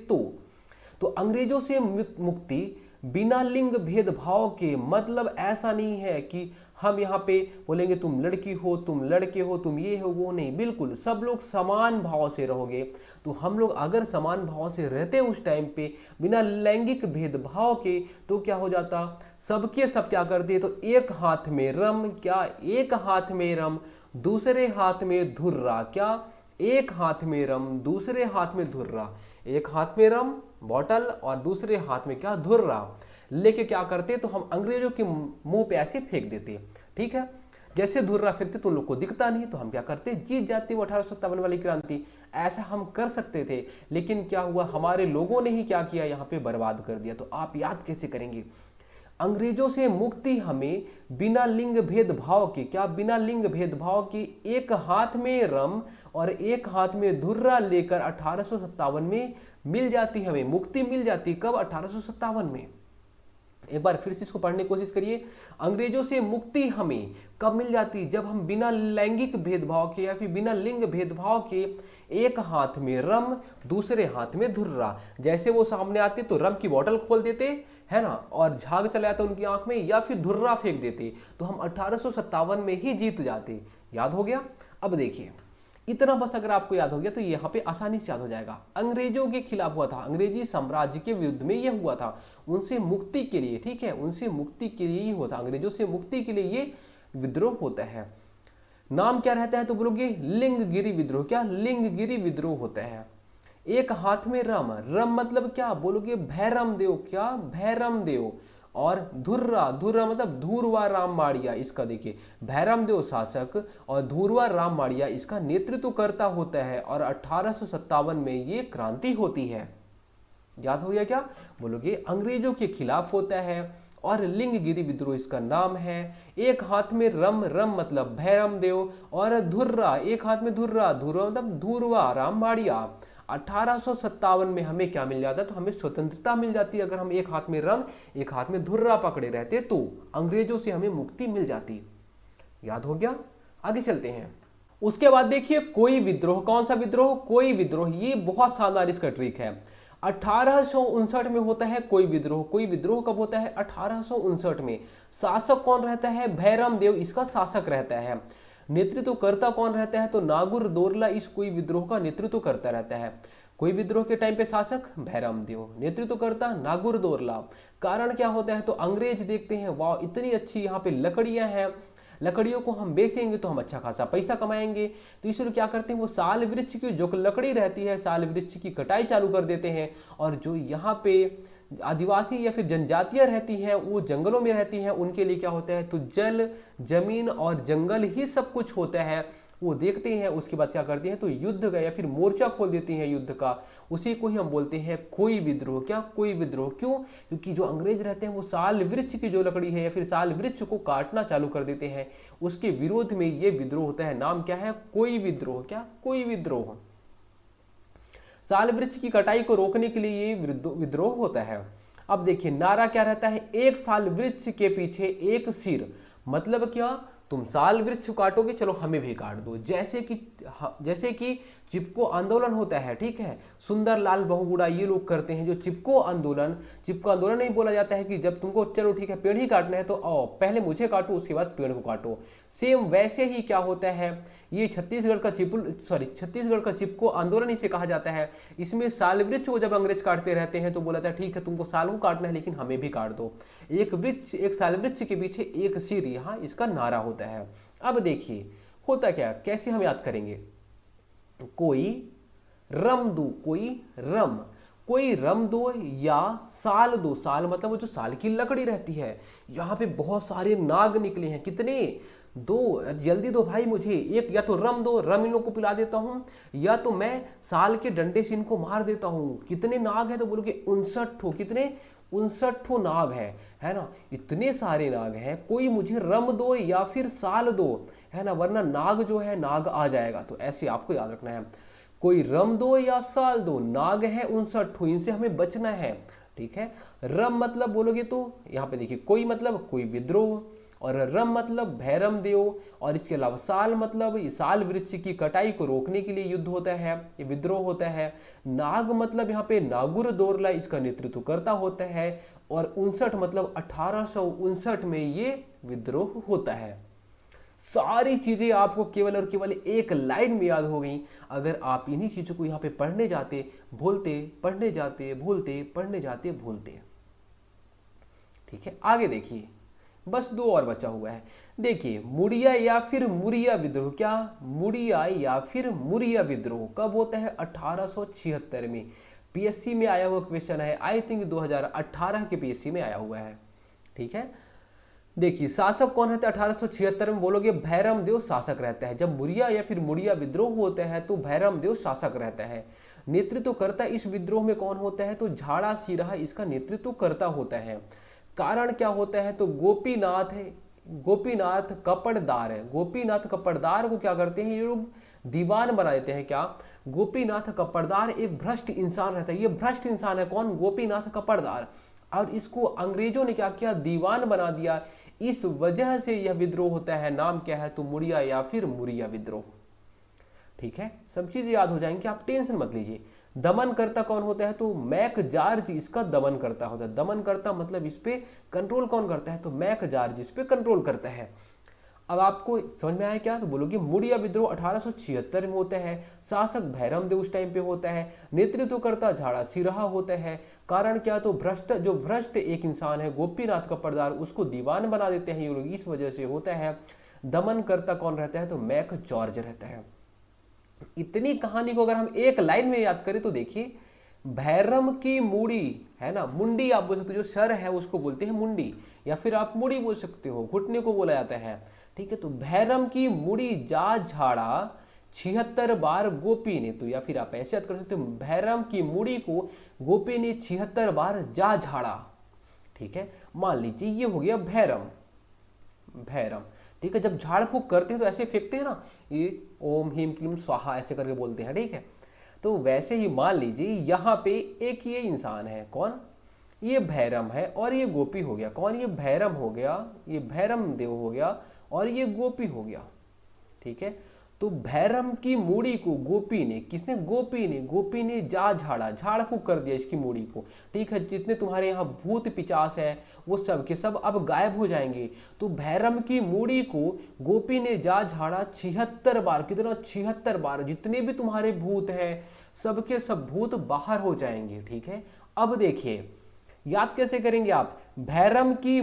तो अंग्रेजों से मुक्ति बिना लिंग भेदभाव के, मतलब ऐसा नहीं है कि हम यहाँ पे बोलेंगे तुम लड़की हो, तुम लड़के हो, तुम ये हो, वो नहीं, बिल्कुल सब लोग समान भाव से रहोगे। तो हम लोग अगर समान भाव से रहते उस टाइम पे बिना लैंगिक भेदभाव के, तो क्या हो जाता, सबके सब क्या करते, तो एक हाथ में रम, क्या, एक हाथ में रम, दूसरे हाथ में धुर्रा। क्या, एक हाथ में रम, दूसरे हाथ में धुर्रा। एक हाथ में रम बॉटल और दूसरे हाथ में क्या, धुर्रा लेके क्या करते, तो हम अंग्रेजों के मुंह पे ऐसे फेंक देते, ठीक है। जैसे धुर्रा फेंकते तो उन लोग को दिखता नहीं, तो हम क्या करते, जीत जाते। वो 1857 वाली क्रांति, ऐसा हम कर सकते थे, लेकिन क्या हुआ, हमारे लोगों ने ही क्या किया, यहाँ पे बर्बाद कर दिया। तो आप याद कैसे करेंगे, अंग्रेजों से मुक्ति हमें बिना लिंग भेदभाव के, क्या, बिना लिंग भेदभाव के, एक हाथ में रम और एक हाथ में धुर्रा लेकर 1857 में मिल जाती, हमें मुक्ति मिल जाती। कब, 1857 में। एक बार फिर से इसको पढ़ने की कोशिश करिए। अंग्रेजों से मुक्ति हमें कब मिल जाती, जब हम बिना लैंगिक भेदभाव के या फिर बिना लिंग भेदभाव के, एक हाथ में रम दूसरे हाथ में धुर्रा, जैसे वो सामने आते तो रम की बोतल खोल देते है ना, और झाग चला जाता उनकी आंख में, या फिर धुर्रा फेंक देते, तो हम 1857 में ही जीत जाते। याद हो गया। अब देखिए इतना बस अगर आपको याद हो गया तो यहाँ पे आसानी से याद हो जाएगा। अंग्रेजों के खिलाफ हुआ था, अंग्रेजी साम्राज्य के विरुद्ध में ये हुआ था, उनसे मुक्ति के लिए, ठीक है, उनसे मुक्ति के लिए ही होता, अंग्रेजों से मुक्ति के लिए ये विद्रोह होता है। नाम क्या रहता है, तो बोलोगे लिंगगिरी विद्रोह। क्या, लिंगगिरी विद्रोह होता है। एक हाथ में रम, रम मतलब क्या, बोलोगे भैरम देव। क्या, भैरम देव। और धुर्रा, धुर्रा मतलब धुरवा राम माड़िया, इसका देखिए भैरम देव शासक और धुरवा राम माड़िया इसका नेतृत्व करता होता है, और 1857 में ये क्रांति होती है। याद हो गया क्या, बोलोगे अंग्रेजों के खिलाफ होता है, और लिंगगिरी विद्रोह इसका नाम है। एक हाथ में रम, रम मतलब भैरम देव, और धुर्रा, एक हाथ में धुर्रा, धुर्रा मतलब धुरवा राम माड़िया। 1857 में हमें क्या मिल जाता, तो हमें स्वतंत्रता मिल जाती। अगर हम एक हाथ में रम एक हाथ में धुर्रा पकड़े रहते तो अंग्रेजों से हमें मुक्ति मिल जाती। याद हो गया। आगे चलते हैं। उसके बाद देखिए कोई विद्रोह। कौन सा विद्रोह, कोई विद्रोह। ये बहुत शानदार इसका ट्रिक है। 1859 में होता है कोई विद्रोह। कोई विद्रोह कब होता है? 1859 में। शासक कौन रहता है? भैरम देव इसका शासक रहता है। नेतृत्व करता कौन रहता है? तो नागुर दोरला इस कोई विद्रोह का नेतृत्व करता रहता है। कोई विद्रोह के टाइम पे शासक भैरम देव, नेतृत्व करता नागुर दोरला। कारण क्या होता है? तो अंग्रेज देखते हैं वाह इतनी अच्छी यहाँ पे लकड़ियां हैं, लकड़ियों को हम बेचेंगे तो हम अच्छा खासा पैसा कमाएंगे, तो इसलिए क्या करते हैं वो साल वृक्ष की जो लकड़ी रहती है साल वृक्ष की कटाई चालू कर देते हैं। और जो यहाँ पे आदिवासी या फिर जनजातियां रहती हैं वो जंगलों में रहती हैं, उनके लिए क्या होता है? तो जल, जमीन और जंगल ही सब कुछ होता है। वो देखते हैं, उसके बाद क्या करते हैं? तो युद्ध का या फिर मोर्चा खोल देते हैं युद्ध का। उसी को ही हम बोलते हैं कोई विद्रोह। क्या? कोई विद्रोह। क्यों? क्योंकि जो अंग्रेज रहते हैं वो साल वृक्ष की जो लकड़ी है या फिर साल वृक्ष को काटना चालू कर देते हैं, उसके विरोध में ये विद्रोह होता है। नाम क्या है? कोई विद्रोह। क्या? कोई विद्रोह। साल वृक्ष की कटाई को रोकने के लिए ये विद्रोह होता है। अब देखिए नारा क्या रहता है? एक साल वृक्ष के पीछे एक सिर। मतलब क्या? तुम साल वृक्ष काटोगे, चलो हमें भी काट दो। जैसे कि चिपको आंदोलन होता है, ठीक है, सुंदरलाल बहुगुणा ये लोग करते हैं जो चिपको आंदोलन नहीं बोला जाता है कि जब तुमको चलो ठीक है पेड़ ही काटना है तो आओ पहले मुझे काटो उसके बाद पेड़ को काटो। सेम वैसे ही क्या होता है, ये छत्तीसगढ़ का चिपको आंदोलन इसे कहा जाता है। इसमें साल वृक्ष को जब अंग्रेज काटते रहते हैं तो बोला था ठीक है तुमको साल को काटना है लेकिन हमें भी काट दो। एक साल वृक्ष के पीछे एक सिर, यहाँ इसका नारा होता है। अब देखिए होता क्या, कैसे हम याद करेंगे? कोई रम दो, कोई रम दो या साल दो। साल मतलब वो जो साल की लकड़ी रहती है। यहाँ पे बहुत सारे नाग निकले हैं। कितने? दो। जल्दी दो भाई मुझे एक, या तो रम दो, रम इन लोग को पिला देता हूँ, या तो मैं साल के डंडे से इनको मार देता हूँ। कितने नाग हैं? तो बोलोगे 59 ठो। कितने? 59 ठो नाग है ना। इतने सारे नाग हैं, कोई मुझे रम दो या फिर साल दो, है ना, वरना नाग जो है नाग आ जाएगा। तो ऐसे आपको याद रखना है, कोई रम दो या साल दो, नाग है 59 ठो, इनसे हमें बचना है। ठीक है। रम मतलब बोलोगे तो यहाँ पे देखिए कोई मतलब कोई विद्रोह, और रम मतलब भैरम देव, और इसके अलावा साल मतलब साल वृक्ष की कटाई को रोकने के लिए युद्ध होता है, ये विद्रोह होता है। नाग मतलब यहाँ पे नागुर दोरला इसका नेतृत्व करता होता है, और 59 मतलब 1859 में ये विद्रोह होता है। सारी चीजें आपको केवल और केवल एक लाइन में याद हो गई अगर आप इन्हीं चीजों को यहाँ पे पढ़ने जाते भूलते, पढ़ने जाते भूलते, पढ़ने जाते भूलते। ठीक है, आगे देखिए, बस दो और बचा हुआ है। देखिए मुड़िया या फिर मुरिया विद्रोह। क्या? मुड़िया या फिर मुरिया विद्रोह कब होता है? 1876 में। पीएससी में आया हुआ क्वेश्चन है, आई थिंक 2018 के पीएससी में आया हुआ है। ठीक है। देखिए शासक कौन रहता है 1876 में? बोलोगे भैरम देव शासक रहता है। जब मुरिया या फिर मुड़िया विद्रोह होता है तो भैरम देव शासक रहता है। नेतृत्व करता इस विद्रोह में कौन होता है? तो झाड़ा सिराहा इसका नेतृत्व करता होता है। कारण क्या होता है? तो गोपीनाथ कपड़दार है। गोपीनाथ कपड़दार को क्या करते हैं ये लोग? दीवान बना देते हैं। क्या? गोपीनाथ कपड़दार एक भ्रष्ट इंसान रहता है। ये भ्रष्ट इंसान है कौन? गोपीनाथ कपड़दार। और इसको अंग्रेजों ने क्या किया? दीवान बना दिया। इस वजह से यह विद्रोह होता है। नाम क्या है? तो मुड़िया या फिर मुरिया विद्रोह। ठीक है, सब चीजें याद हो जाएंगी, आप टेंशन मत लीजिए। दमन करता कौन होता है? तो मैक जॉर्ज इसका दमन करता होता है। दमन करता मतलब इस पे कंट्रोल कौन करता है? तो मैक जॉर्ज इस पे कंट्रोल करता है। अब आपको समझ में आया क्या? तो बोलोगे मुड़िया विद्रोह 1876 में होता है। शासक भैरम देव उस टाइम पे होता है। नेतृत्व करता झाड़ा सिराहा होता है। कारण क्या? तो भ्रष्ट एक इंसान है गोपीनाथ कपड़दार, उसको दीवान बना देते हैं ये लोग, इस वजह से होता है। दमन करता कौन रहता है? तो मैक जॉर्ज रहता है। इतनी कहानी को अगर हम एक लाइन में याद करें तो देखिए, भैरम की मुड़ी है ना, मुंडी आप बोल सकते हो, जो सर है उसको बोलते हैं मुंडी, या फिर आप मुड़ी बोल सकते हो, घुटने को बोला जाता है। ठीक है, तो भैरम की मुड़ी जा झाड़ा 76 बार गोपी ने, तो या फिर आप ऐसे याद कर सकते हो, भैरम की मुड़ी को गोपी ने 76 बार जा झाड़ा। ठीक है, मान लीजिए ये हो गया भैरम। ठीक है, जब झाड़ फूक करते हैं तो ऐसे फेंकते हैं ना, ये ओम ह्रीम क्लीम स्वाहा ऐसे करके बोलते हैं। ठीक है, तो वैसे ही मान लीजिए यहाँ पे एक ये इंसान है, कौन? ये भैरम है, और ये गोपी हो गया। कौन? ये भैरम हो गया, ये भैरम देव हो गया, और ये गोपी हो गया। ठीक है, तो भैरम की मूड़ी को गोपी ने, किसने, गोपी ने जा झाड़ा, झाड़ फूक कर दिया इसकी मूड़ी को। ठीक है, जितने तुम्हारे यहाँ भूत पिचास है वो सब के सब अब गायब हो जाएंगे। तो भैरम की मूड़ी को गोपी ने जा झाड़ा 76 बार, कितना, 76 बार, जितने भी तुम्हारे भूत हैं सबके सब भूत बाहर हो जाएंगे। ठीक है, अब देखिए याद कैसे करेंगे आप, भैरम की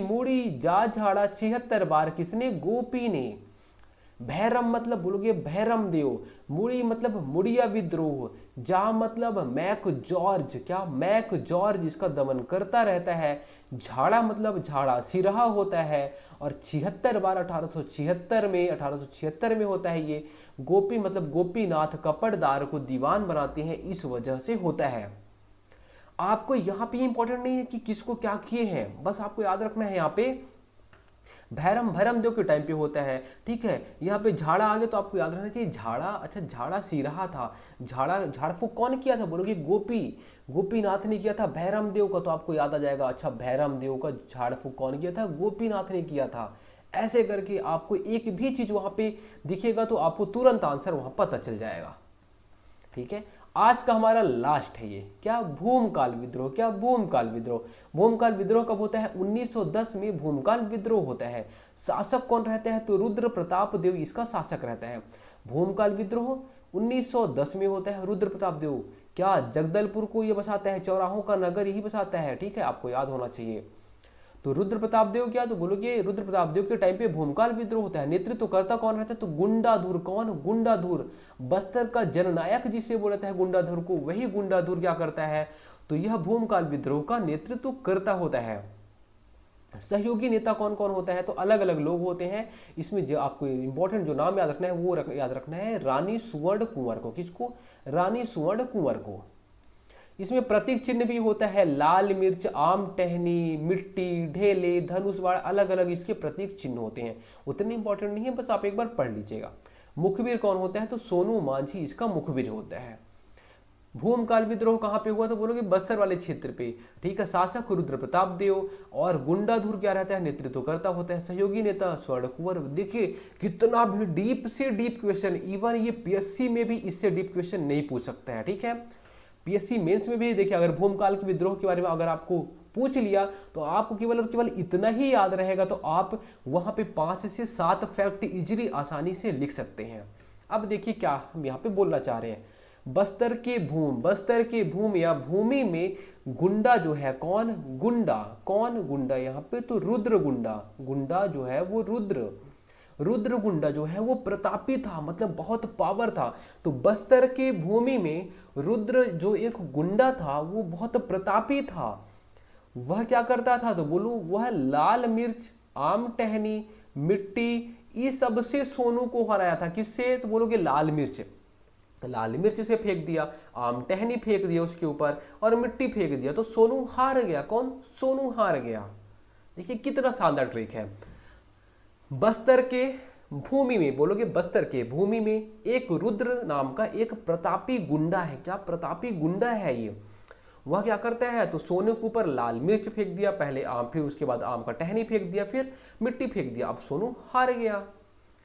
मूड़ी जा झाड़ा 76 बार, किसने, गोपी ने। भैरम मतलब बोलोगे भैरम देव, मूड़ी मतलब मुड़िया विद्रोह, जा मतलब मैक जॉर्ज, क्या, मैक जॉर्ज इसका दमन करता रहता है, झाड़ा मतलब झाड़ा सिरहा होता है, और 76 बार 1876 में होता है ये। गोपी मतलब गोपीनाथ कपड़दार को दीवान बनाते हैं, इस वजह से होता है। आपको यहाँ पे इंपॉर्टेंट नहीं है कि किसको क्या किए हैं, बस आपको याद रखना है यहाँ पे भैरम देव के टाइम पे होता है। ठीक है, यहाँ पे झाड़ा आ गया तो आपको याद रखना चाहिए झाड़ा, अच्छा झाड़ा सिरहा था, झाड़ फूक कौन किया था, बोलोगे गोपीनाथ ने किया था भैरम देव का, तो आपको याद आ जाएगा अच्छा भैरम देव का झाड़ फूक कौन किया था, गोपीनाथ ने किया था। ऐसे करके आपको एक भी चीज वहां पे दिखेगा तो आपको तुरंत आंसर वहां पता चल जाएगा। ठीक है, आज का हमारा लास्ट है ये, क्या, भूमकाल विद्रोह। क्या, भूमकाल विद्रोह कब होता है, 1910 में भूमकाल विद्रोह होता है। शासक कौन रहता है, तो रुद्र प्रताप देव इसका शासक रहता है। भूमकाल विद्रोह 1910 में होता है, रुद्र प्रताप देव क्या जगदलपुर को ये बसाता है, चौराहों का नगर यही बसाता है। ठीक है, आपको याद होना चाहिए। तो रुद्र प्रताप देव क्या, तो बोलोगे रुद्र प्रताप देव के टाइम पे भूमकाल विद्रोह होता है। नेतृत्व करता कौन रहता है, तो गुंडाधुर, कौन, गुंडाधुर, बस्तर का जननायक जिसे बोला जाता है गुंडाधुर को, वही गुंडाधुर क्या करता है, तो यह भूमकाल विद्रोह का नेतृत्व करता होता है। सहयोगी नेता कौन कौन होता है, तो अलग अलग लोग होते हैं। इसमें जो आपको इंपॉर्टेंट जो नाम याद रखना है वो याद रखना है रानी सुवर्ण कुंवर को। किसको, रानी सुवर्ण कुंवर को। इसमें प्रतीक चिन्ह भी होता है, लाल मिर्च, आम टहनी, मिट्टी, ढेले, धनुष बाण, अलग अलग इसके प्रतीक चिन्ह होते हैं। उतने इंपॉर्टेंट नहीं है, बस आप एक बार पढ़ लीजिएगा। मुखबिर कौन होता है, तो सोनू मांझी इसका मुखबिर होता है। भूमकाल विद्रोह कहाँ पे हुआ, तो बोलोगे बस्तर वाले क्षेत्र पे। ठीक है, शासक रुद्र प्रताप देव, और गुंडाधुर क्या रहता है, नेतृत्व करता होता है। सहयोगी नेता स्वर्ण कुंवर। देखिए कितना भी डीप से डीप क्वेश्चन, इवन ये पीएससी में भी इससे डीप क्वेश्चन नहीं पूछ सकता है। ठीक है, पीएससी मेंस में भी देखिए अगर भूमकाल के विद्रोह के बारे में अगर आपको पूछ लिया तो आपको केवल और केवल इतना ही याद रहेगा, तो आप वहां पे 5 से 7 फैक्ट इजीली आसानी से लिख सकते हैं। अब देखिए क्या हम यहाँ पे बोलना चाह रहे हैं, बस्तर के भूमि या भूमि में गुंडा जो है, कौन गुंडा यहाँ पे, तो रुद्र गुंडा जो है वो रुद्र गुंडा जो है वो प्रतापी था, मतलब बहुत पावर था। तो बस्तर के भूमि में रुद्र जो एक गुंडा था वो बहुत प्रतापी था। वह क्या करता था, तो बोलूं वह लाल मिर्च, आम टहनी, मिट्टी, इस सब से सोनू को हराया था। किससे, तो बोलोगे लाल मिर्च से फेंक दिया, आम टहनी फेंक दिया उसके ऊपर, और मिट्टी फेंक दिया, तो सोनू हार गया। कौन, सोनू हार गया। देखिए कितना शानदार ट्रिक है। बस्तर के भूमि में, बोलोगे बस्तर के भूमि में एक रुद्र नाम का एक प्रतापी गुंडा है। क्या, प्रतापी गुंडा है ये। वह क्या करता है, तो सोने के ऊपर लाल मिर्च फेंक दिया, पहले आम, फिर उसके बाद आम का टहनी फेंक दिया, फिर मिट्टी फेंक दिया, अब सोनू हार गया।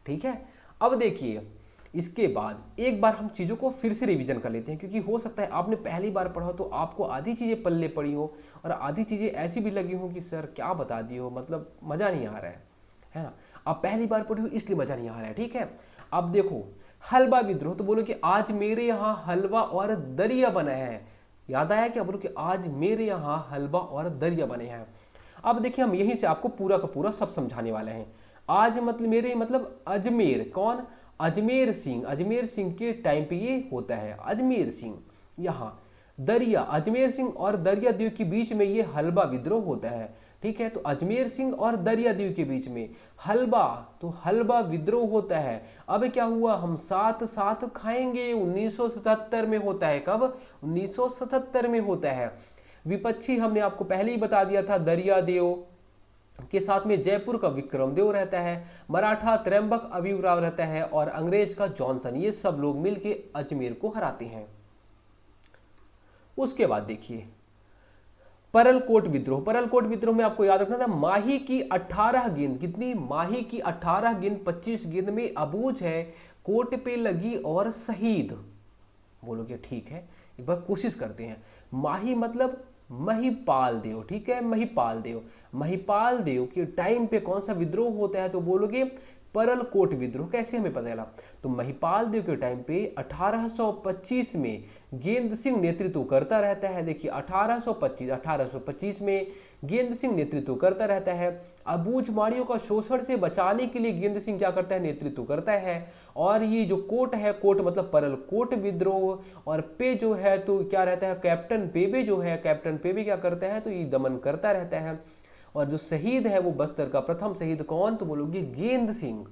ठीक है, अब देखिए इसके बाद एक बार हम चीज़ों को फिर से रिवीजन कर लेते हैं, क्योंकि हो सकता है आपने पहली बार पढ़ा तो आपको आधी चीज़ें पल्ले पड़ी हो और आधी चीज़ें ऐसी भी लगी हो कि सर क्या बता दी हो, मतलब मज़ा नहीं आ रहा है ना। आप पहली बार पढ़े हो इसलिए मज़ा नहीं आ रहा है। ठीक है, अब देखो हलवा विद्रोह, तो बोलो कि आज मेरे यहाँ हलवा और दरिया बना है। याद आया क्या, बोलो कि आज मेरे यहाँ हलवा और दरिया बने हैं। अब देखिए हम यहीं से आपको पूरा का पूरा सब समझाने वाले हैं। आज मतलब मेरे मतलब अजमेर, कौन, अजमेर सिंह के टाइम पे ये होता है, अजमेर सिंह। यहाँ दरिया, अजमेर सिंह और दरिया देव के बीच में ये हलवा विद्रोह होता है। ठीक है, तो अजमेर सिंह और दरिया देव के बीच में हलवा, तो हलवा विद्रोह होता है। अब क्या हुआ, हम साथ साथ खाएंगे 1977 में होता है। कब, 1977 में होता है। विपक्षी हमने आपको पहले ही बता दिया था, दरिया देव के साथ में जयपुर का विक्रम देव रहता है, मराठा त्र्यंबक अभिवराव रहता है, और अंग्रेज का जॉनसन। ये सब लोग मिलके अजमेर को हराते हैं। उसके बाद देखिए परलकोट विद्रोह। परलकोट विद्रोह में आपको याद रखना था, माही की 18 गेंद, कितनी, माही की 18 गेंद 25 गेंद में अबूझ है, कोट पे लगी और शहीद। बोलोगे ठीक है, एक बार कोशिश करते हैं। माही मतलब महिपाल देव, ठीक है, महिपाल देव। महिपाल देव के टाइम पे कौन सा विद्रोह होता है, तो बोलोगे परलकोट विद्रोह। कैसे हमें पता चला, तो महिपाल देव के टाइम पे 1825 में गेंद सिंह नेतृत्व करता रहता है। देखिए 1825 में गेंद सिंह नेतृत्व करता रहता है। अबूझ माड़ियों का शोषण से बचाने के लिए गेंद सिंह क्या करता है, नेतृत्व करता है। और ये जो कोट है, कोट मतलब परलकोट विद्रोह, और पे जो है तो क्या रहता है, कैप्टन पेबे जो है, कैप्टन पेबे क्या करता है, तो ये दमन करता रहता है। और जो शहीद है वो बस्तर का प्रथम शहीद कौन, तो बोलोगे गेंद सिंह।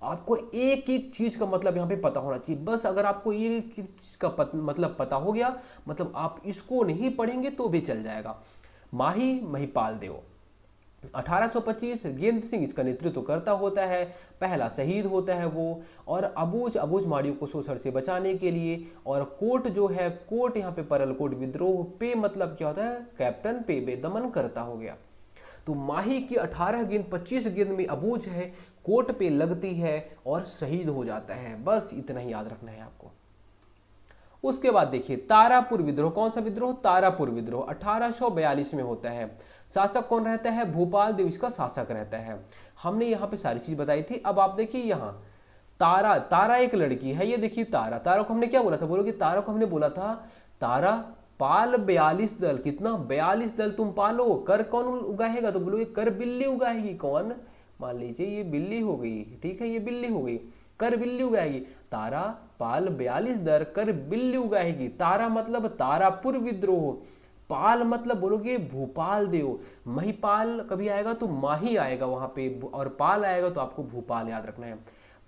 आपको एक एक चीज का मतलब यहाँ पे पता होना चाहिए, बस अगर आपको एक एक चीज का मतलब पता हो गया, मतलब आप इसको नहीं पढ़ेंगे तो भी चल जाएगा। माही महिपाल देव 1825, गेंद सिंह इसका नेतृत्व करता होता है, पहला शहीद होता है वो। और अबूझ माड़ियों को शोषण से बचाने के लिए। और कोट जो है, कोट यहाँ पे परलकोट विद्रोह, पे मतलब क्या होता है, कैप्टन पेबे दमन करता हो गया। तो माही की 18 गेंद 25 गेंद में अबूझ है, कोट पे लगती है और शहीद हो जाता है। बस इतना ही याद रखना है आपको। उसके बाद देखिए तारापुर विद्रोह। कौन सा विद्रोह, तारापुर विद्रोह 1842 में होता है। शासक कौन रहता है, भूपाल देव इसका शासक रहता है। हमने यहाँ पे सारी चीज बताई थी। अब आप देखिए यहाँ तारा, तारा एक लड़की है, ये देखिए तारा। तारा को हमने क्या बोला था, बोलो कि तारा को हमने बोला था, तारा पाल 42 दल, कितना, 42 दल तुम पालो। कर कौन उगाएगा, तो बोलोगे कर बिल्ली उगाएगी। कौन, मान लीजिए ये बिल्ली हो गई, ठीक है, ये बिल्ली हो गई, कर बिल्ली उगाएगी। तारा पाल 42 दर, कर बिल्ली उगाएगी। तारा मतलब तारापुर विद्रोह, पाल मतलब बोलोगे भूपाल देव। महिपाल कभी आएगा तो माही आएगा वहां पे, और पाल आएगा तो आपको भूपाल याद रखना है।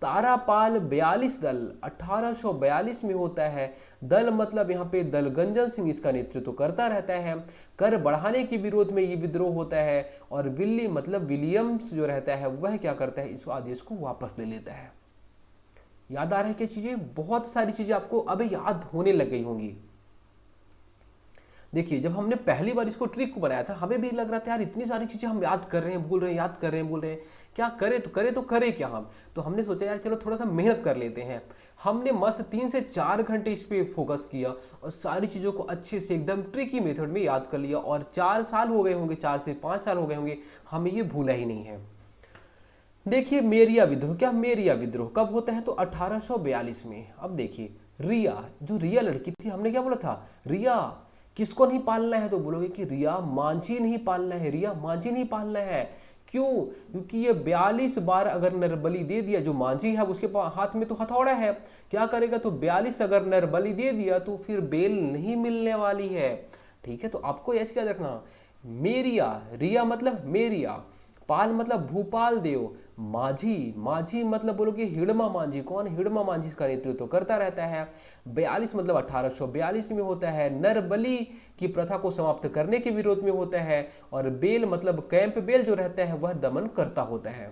तारापाल 42 दल 1842 में होता है। दल मतलब यहाँ पे दलगंजन सिंह इसका नेतृत्व करता रहता है। कर बढ़ाने के विरोध में ये विद्रोह होता है। और विल्ली मतलब विलियम्स जो रहता है वह क्या करता है, इस आदेश को वापस ले लेता है। याद आ रहा है क्या चीजें, बहुत सारी चीजें आपको अब याद होने लग गई होंगी। देखिए जब हमने पहली बार इसको ट्रिक को बनाया था, हमें भी लग रहा था यार इतनी सारी चीजें हम याद कर रहे हैं, भूल रहे हैं, याद कर रहे हैं, भूल रहे हैं, क्या करें, तो करें क्या हम। तो हमने सोचा यार चलो थोड़ा सा मेहनत कर लेते हैं। हमने मस्त 3 से 4 घंटे इस पे फोकस किया और सारी चीज़ों को अच्छे से एकदम ट्रिकी मेथड में याद कर लिया। और 4 साल हो गए होंगे, 4 से 5 साल हो गए होंगे, हमें ये भूला ही नहीं है। देखिए मेरिया विद्रोह, क्या मेरिया विद्रोह कब होता है, तो 1842 में। अब देखिए रिया, जो रिया लड़की थी, हमने क्या बोला था, रिया किसको नहीं पालना है, तो बोलोगे कि रिया मांझी नहीं पालना है, रिया मांझी नहीं पालना है। क्यों, क्योंकि ये 42 बार अगर नरबली दे दिया, जो मांझी है उसके हाथ में तो हथौड़ा है, क्या करेगा, तो 42 अगर नरबली दे दिया तो फिर बेल नहीं मिलने वाली है। ठीक है, तो आपको ऐसे याद रखना, मेरिया, रिया मतलब मेरिया, पाल मतलब भूपाल देव, माझी, माझी मतलब बोलोगे हिड़मा मांझी। कौन, हिड़मा मांझी इसका नेतृत्व करता रहता है। 42 मतलब 1842 में होता है। नरबली की प्रथा को समाप्त करने के विरोध में होता है। और बेल मतलब कैंप बेल जो रहता है वह दमन करता होता है।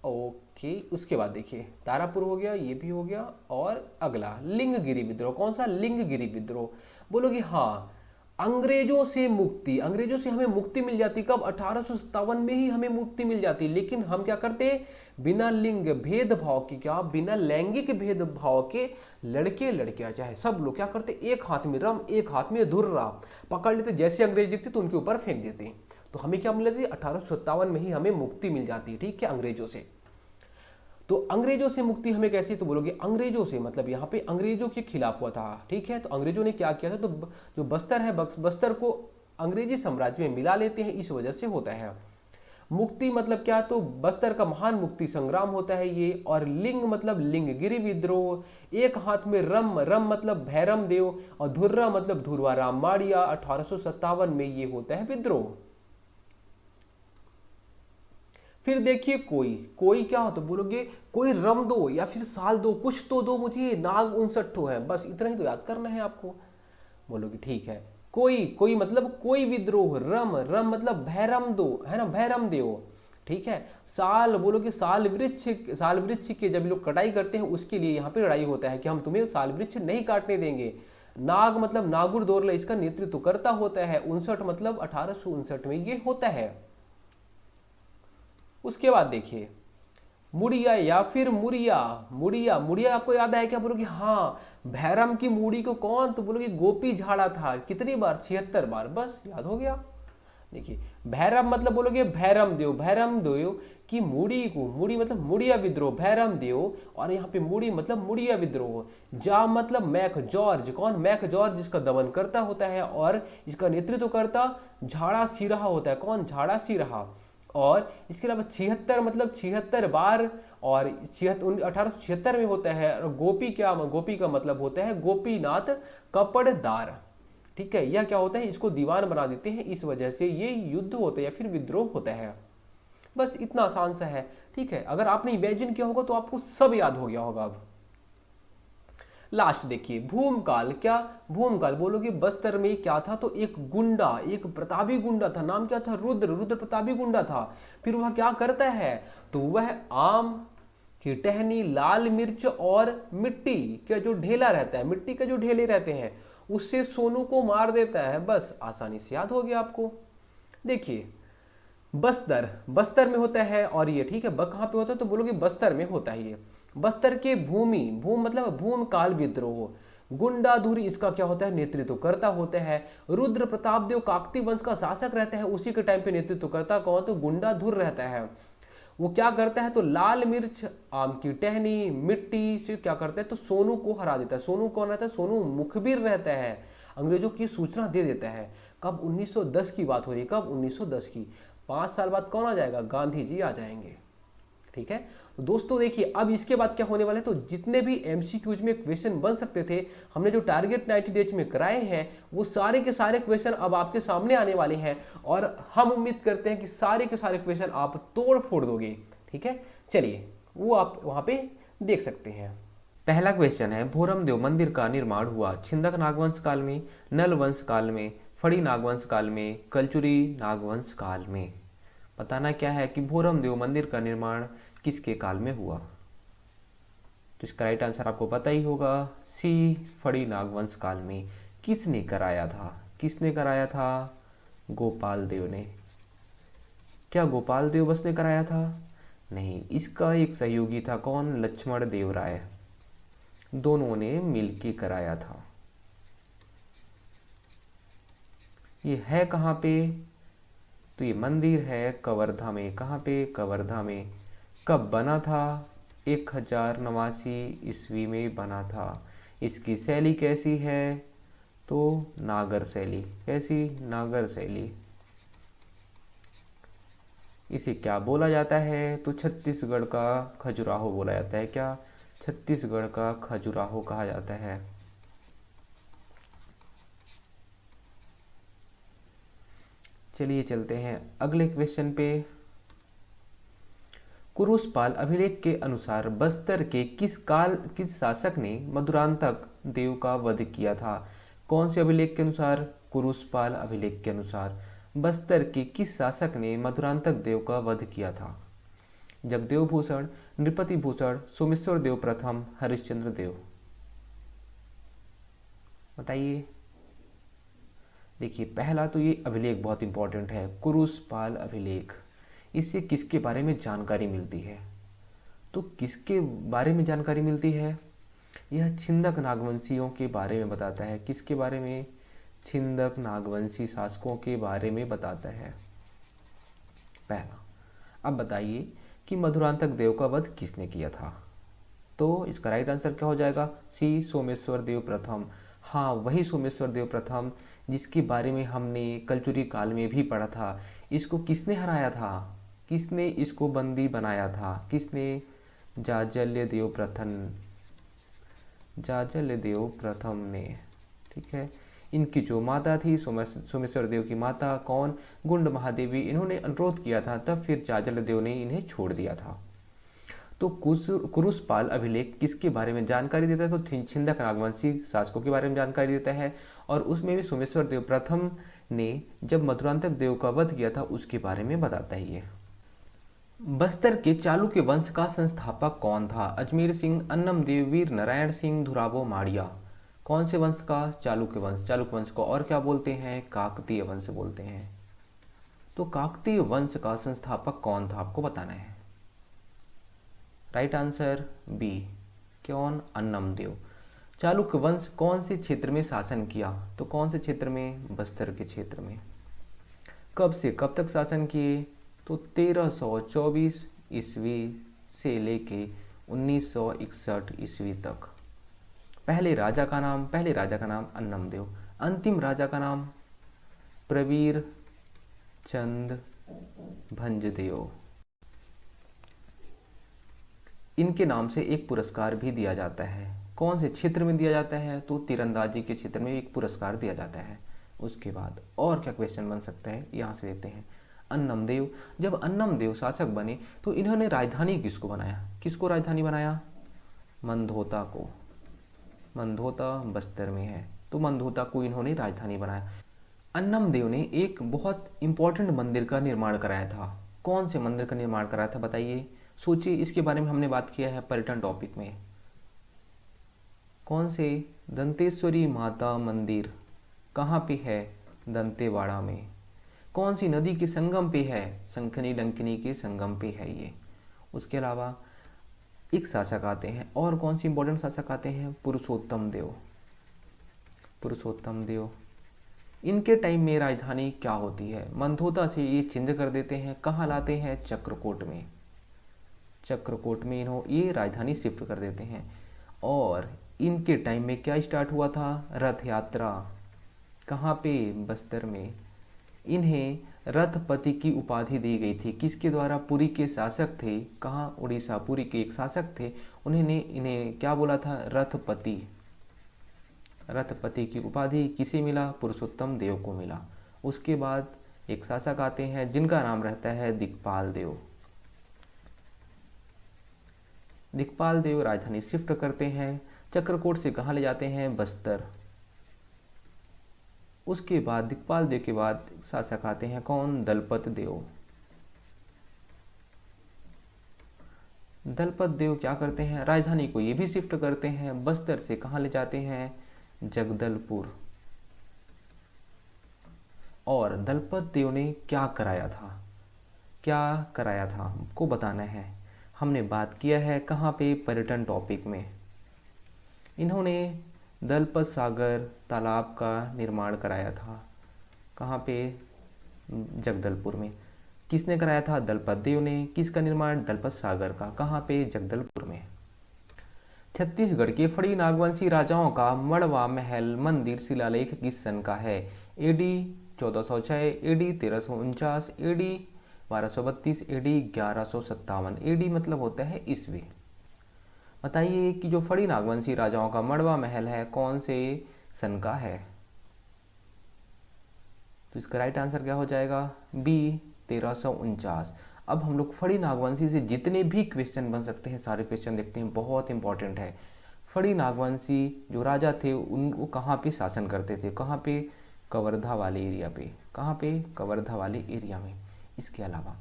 ओके, उसके बाद देखिए तारापुर हो गया, ये भी हो गया। और अगला लिंगगिरी विद्रोह। कौन सा, लिंगगिरी विद्रोह। बोलोगे हाँ, अंग्रेजों से मुक्ति, अंग्रेजों से हमें मुक्ति मिल जाती कब, 1857 में ही हमें मुक्ति मिल जाती। लेकिन हम क्या करते, बिना लिंग भेदभाव के, क्या बिना लैंगिक भेदभाव के, लड़के लड़कियां चाहे सब लोग क्या करते, एक हाथ में रम एक हाथ में धुर्रा पकड़ लेते, जैसे अंग्रेज दिखते तो उनके ऊपर फेंक देते। तो हमें क्या मिल जाती, 1857 में ही हमें मुक्ति मिल जाती। ठीक है, अंग्रेजों से। तो अंग्रेजों से मुक्ति हमें कैसे, तो बोलोगे अंग्रेजों से मतलब यहाँ पे अंग्रेजों के खिलाफ हुआ था। ठीक है, तो अंग्रेजों ने क्या किया था, तो जो बस्तर है, बस्तर को अंग्रेजी साम्राज्य में मिला लेते हैं, इस वजह से होता है। मुक्ति मतलब क्या, तो बस्तर का महान मुक्ति संग्राम होता है ये। और लिंग मतलब लिंगगिरी विद्रोह, एक हाथ में रम, रम मतलब भैरम देव, और धुर्रा मतलब धुरवा राम माड़िया, 1857 में ये होता है विद्रोह। फिर देखिए कोई क्या हो, तो बोलोगे कोई रम दो या फिर साल दो, कुछ तो दो मुझे, नाग 59 है, बस इतना ही तो याद करना है आपको। बोलोगे ठीक है, कोई मतलब कोई विद्रोह, रम मतलब भैरम दो, है ना, भैरम देव। ठीक है, साल बोलोगे साल वृक्ष के जब लोग कटाई करते हैं उसके लिए यहाँ पे लड़ाई होता है कि हम तुम्हें साल वृक्ष नहीं काटने देंगे, नाग मतलब नागुर दोरले इसका नेतृत्व करता होता है। 59 मतलब 1859 में ये होता है। उसके बाद देखिए मुड़िया या फिर मुड़िया। मुड़िया मुड़िया आपको याद आया क्या? बोलोगे हाँ, भैरम की मूड़ी को कौन? तो बोलोगे गोपी झाड़ा था। कितनी बार? 76 बार। बस याद हो गया। देखिए भैरम मतलब बोलोगे भैरम देव की मूड़ी को, मूड़ी मतलब मुड़िया विद्रोह, भैरम देव, और यहाँ पे मूड़ी मतलब मुड़िया विद्रोह। जा मतलब मैक जॉर्ज, कौन? मैक जॉर्ज इसका दमन करता होता है और इसका नेतृत्व करता झाड़ा सिरहा होता है। कौन? झाड़ा सिरहा। और इसके अलावा 76 मतलब 76 बार, और 1876 में होता है। और गोपी क्या? गोपी का मतलब होता है गोपीनाथ कपड़दार। ठीक है, यह क्या होता है? इसको दीवान बना देते हैं, इस वजह से ये युद्ध होता है या फिर विद्रोह होता है। बस इतना आसान सा है। ठीक है, अगर आपने इमेजिन किया होगा तो आपको सब याद हो गया होगा। अब लास्ट देखिए भूमकाल। क्या भूमकाल? बोलोगे बस्तर में क्या था? तो एक गुंडा, एक प्रतापी गुंडा था। नाम क्या था? रुद्र प्रतापी गुंडा था। फिर वह क्या करता है? तो वह आम की टहनी, लाल मिर्च और मिट्टी का जो ढेला रहता है, मिट्टी के जो ढेले रहते हैं, उससे सोनू को मार देता है। बस आसानी से याद हो गया आपको। देखिए बस्तर में होता है, और ये ठीक है कहाँ पे होता है? तो बोलोगे बस्तर में होता है ये। बस्तर के भूम मतलब भूम काल विद्रोह, गुंडाधुरी इसका क्या होता है? नेतृत्व करता होता है। रुद्र प्रताप देव काकती वंश का शासक रहता है, उसी के टाइम पे नेतृत्व करता कौन? तो गुंडाधुर रहता है। वो क्या करता है? तो लाल मिर्च, आम की टहनी, मिट्टी से क्या करता है? तो सोनू को हरा देता है। सोनू कौन रहता है? सोनू मुखबिर रहता है, अंग्रेजों की सूचना दे देता है। कब? 1910 की बात हो रही है। कब? 1910 की। 5 साल बाद कौन आ जाएगा? गांधी जी आ जाएंगे। ठीक है, तो दोस्तों देखिए अब इसके बाद क्या होने वाला है, तो जितने भी एमसीक्यूज में क्वेश्चन बन सकते थे, हमने जो टारगेट 90 डेज में कराए हैं, वो सारे के सारे क्वेश्चन अब आपके सामने आने वाले हैं, और हम उम्मीद करते हैं कि सारे के सारे क्वेश्चन आप तोड़ फोड़ दोगे। ठीक है, चलिए वो आप वहां पे देख सकते हैं। पहला क्वेश्चन है, भोरमदेव मंदिर का निर्माण हुआ छिंदक नागवंश काल में, नल वंश काल में, फड़ी नागवंश काल में, कलचुरी नागवंश काल में। बताना क्या है कि भोरमदेव मंदिर का निर्माण किसके काल में हुआ? तो इसका राइट आंसर आपको पता ही होगा, सी, फड़ी नागवंश काल में। किसने कराया था? किसने कराया था? गोपाल देव ने। क्या गोपाल देव बस ने कराया था? नहीं, इसका एक सहयोगी था। कौन? लक्ष्मण देव राय। दोनों ने मिलके कराया था। ये है कहाँ पे? तो ये मंदिर है कवर्धा में। कहाँ पे? कवर्धा में। कब बना था? 1089 ईस्वी में बना था। इसकी शैली कैसी है? तो नागर शैली। कैसी? नागर शैली। इसे क्या बोला जाता है? तो छत्तीसगढ़ का खजुराहो बोला जाता है। क्या? छत्तीसगढ़ का खजुराहो कहा जाता है। चलिए चलते हैं अगले क्वेश्चन पे। कुरुसपाल अभिलेख के अनुसार बस्तर के किस शासक ने मधुरांतक देव का वध किया था? कौन से अभिलेख के अनुसार? कुरुसपाल अभिलेख के अनुसार बस्तर के किस शासक ने मधुरांतक देव का वध किया था? जगदेव भूषण, नृपति भूषण, सोमेश्वर देव प्रथम, हरिश्चंद्र देव। बताइए। देखिए पहला तो ये अभिलेख बहुत इंपॉर्टेंट है, कुरुसपाल अभिलेख। इससे किसके बारे में जानकारी मिलती है? तो किसके बारे में जानकारी मिलती है? यह छिंदक नागवंशियों के बारे में बताता है। किसके बारे में? छिंदक नागवंशी शासकों के बारे में बताता है, पहला। अब बताइए कि मधुरांतक देव का वध किसने किया था? तो इसका राइट आंसर क्या हो जाएगा? सी, सोमेश्वर देव प्रथम। हाँ, वही सोमेश्वर देव प्रथम जिसके बारे में हमने कलचुरी काल में भी पढ़ा था। इसको किसने हराया था? किसने इसको बंदी बनाया था? किसने? जाजल्य देव प्रथम। जाजल्य देव प्रथम ने। ठीक है, इनकी जो माता थी सोमेश्वर देव की माता कौन? गुंड महादेवी। इन्होंने अनुरोध किया था, तब फिर जाजल्य देव ने इन्हें छोड़ दिया था। तो कुरुसपाल अभिलेख किसके बारे में जानकारी देता है? तो छिंदक नागवंशी शासकों के बारे में जानकारी देता है, और उसमें भी सोमेश्वर देव प्रथम ने जब मधुरांतक देव का वध किया था उसके बारे में बताता ही है। बस्तर के चालुक्य वंश का संस्थापक कौन था? अजमेर सिंह, अन्नम देव, वीर नारायण सिंह, धुरावो माड़िया। कौन से वंश का? चालुक्य वंश। चालुक्य वंश को और क्या बोलते हैं? काकतीय वंश बोलते हैं। तो काकतीय वंश का संस्थापक कौन था आपको बताना है। राइट आंसर बी, कौन? अन्नमदेव। चालुक्य वंश कौन से क्षेत्र में शासन किया? तो कौन से क्षेत्र में? बस्तर के क्षेत्र में। कब से कब तक शासन किए? तो 1324 ईस्वी से लेके 1961 ईस्वी तक। पहले राजा का नाम अन्नमदेव, अंतिम राजा का नाम प्रवीर चंद भंजदेव। इनके नाम से एक पुरस्कार भी दिया जाता है। कौन से क्षेत्र में दिया जाता है? तो तीरंदाजी के क्षेत्र में एक पुरस्कार दिया जाता है। उसके बाद और क्या क्वेश्चन बन सकता है, यहाँ से देखते हैं। अन्नमदेव, जब अन्नमदेव शासक बने तो इन्होंने राजधानी किसको बनाया? किसको राजधानी बनाया? मंधोता को। मंधोता बस्तर में है, तो मंधोता को इन्होंने राजधानी बनाया। अन्नमदेव ने एक बहुत इंपॉर्टेंट मंदिर का निर्माण कराया था। कौन से मंदिर का निर्माण कराया था बताइए? सोचिए, इसके बारे में हमने बात किया है पर्यटन टॉपिक में। कौन से? दंतेश्वरी माता मंदिर कहाँ पे है? दंतेवाड़ा में। कौन सी नदी के संगम पे है? शंखनी डंकिनी के संगम पे है ये। उसके अलावा एक शासक आते हैं, और कौन सी इंपॉर्टेंट शासक आते हैं? पुरुषोत्तम देव। पुरुषोत्तम देव, इनके टाइम में राजधानी क्या होती है? मंधोता से ये चेंज कर देते हैं, कहाँ लाते हैं? चक्रकोट में। चक्रकोट में ये राजधानी शिफ्ट कर देते हैं। और इनके टाइम में क्या स्टार्ट हुआ था? रथ यात्रा। कहाँ पे? बस्तर में। इन्हें रथपति की उपाधि दी गई थी, किसके द्वारा? पुरी के शासक थे। कहाँ? उड़ीसा। पुरी के एक शासक थे, उन्होंने इन्हें क्या बोला था? रथपति। रथपति की उपाधि किसे मिला? पुरुषोत्तम देव को मिला। उसके बाद एक शासक आते हैं जिनका नाम रहता है दिक्पाल देव। दिक्पाल देव राजधानी शिफ्ट करते हैं, चक्रकोट से कहाँ ले जाते हैं? बस्तर। उसके बाद दिक्पाल देव के बाद शासक आते हैं, कौन? दलपत देव। दलपत देव क्या करते हैं? राजधानी को ये भी शिफ्ट करते हैं, बस्तर से कहाँ ले जाते हैं? जगदलपुर। और दलपत देव ने क्या कराया था? क्या कराया था आपको बताना है। हमने बात किया है कहाँ पे? पर्यटन टॉपिक में। इन्होंने दलपत सागर तालाब का निर्माण कराया था। कहाँ पे? जगदलपुर में। किसने कराया था? दलपत देव ने। किसका निर्माण? दलपत सागर का। कहाँ पे? जगदलपुर में। छत्तीसगढ़ के फड़ी नागवंशी राजाओं का मड़वा महल मंदिर शिलालेख किस सन का है? AD 1406, AD 1349, AD 1232, AD 1157। AD मतलब होता है ईस्वी। बताइए कि जो फड़ी नागवंशी राजाओं का मड़वा महल है कौन से सन का है? तो इसका राइट आंसर क्या हो जाएगा? बी 1349। अब हम लोग फड़ी नागवंशी से जितने भी क्वेश्चन बन सकते हैं सारे क्वेश्चन देखते हैं, बहुत इंपॉर्टेंट है। फड़ी नागवंशी जो राजा थे उनको कहाँ पे शासन करते थे? कहाँ पे? कवर्धा वाले एरिया पे। कहाँ पे? कवर्धा वाले एरिया में। इसके अलावा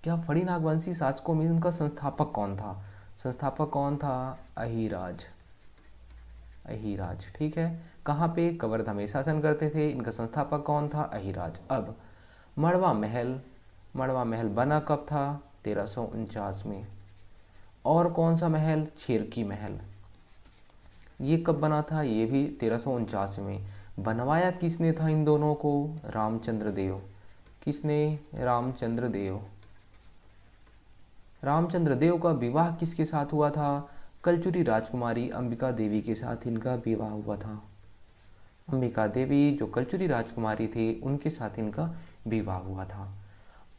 क्या फड़ी नागवंशी शासकों में उनका संस्थापक कौन था? संस्थापक कौन था? अहिराज। अहिराज, ठीक है। कहाँ पे? कवर्धा में शासन करते थे। इनका संस्थापक कौन था? अहिराज। अब मड़वा महल बना कब था? 1349 में। और कौन सा महल? छेरकी महल। ये कब बना था? ये भी 1349 में। बनवाया किसने था इन दोनों को? रामचंद्र देव। किसने? रामचंद्र देव। रामचंद्र देव का विवाह किसके साथ हुआ था? कलचुरी राजकुमारी अंबिका देवी के साथ इनका विवाह हुआ था। अंबिका देवी जो कलचुरी राजकुमारी थी उनके साथ इनका विवाह हुआ था।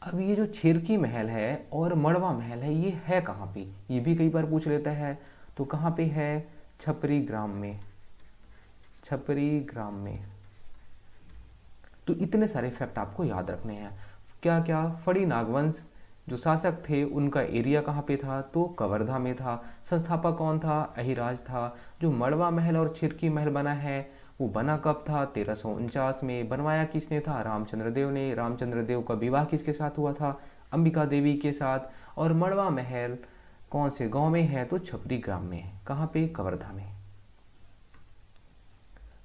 अब ये जो छेरकी महल है और मड़वा महल है ये है कहाँ पे? ये भी कई बार पूछ लेता है। तो कहाँ पे है? छपरी ग्राम में। छपरी ग्राम में। तो इतने सारे फैक्ट आपको याद रखने हैं। क्या क्या? फड़ी नागवंश जो शासक थे उनका एरिया कहाँ पे था? तो कवर्धा में था। संस्थापक कौन था? अहिराज था। जो मड़वा महल और छेरकी महल बना है वो बना कब था? 1349 में। बनवाया किसने था? रामचंद्र देव ने। रामचंद्र देव का विवाह किसके साथ हुआ था? अंबिका देवी के साथ। और मड़वा महल कौन से गांव में है? तो छपरी ग्राम में। कहाँ पे? कवर्धा में।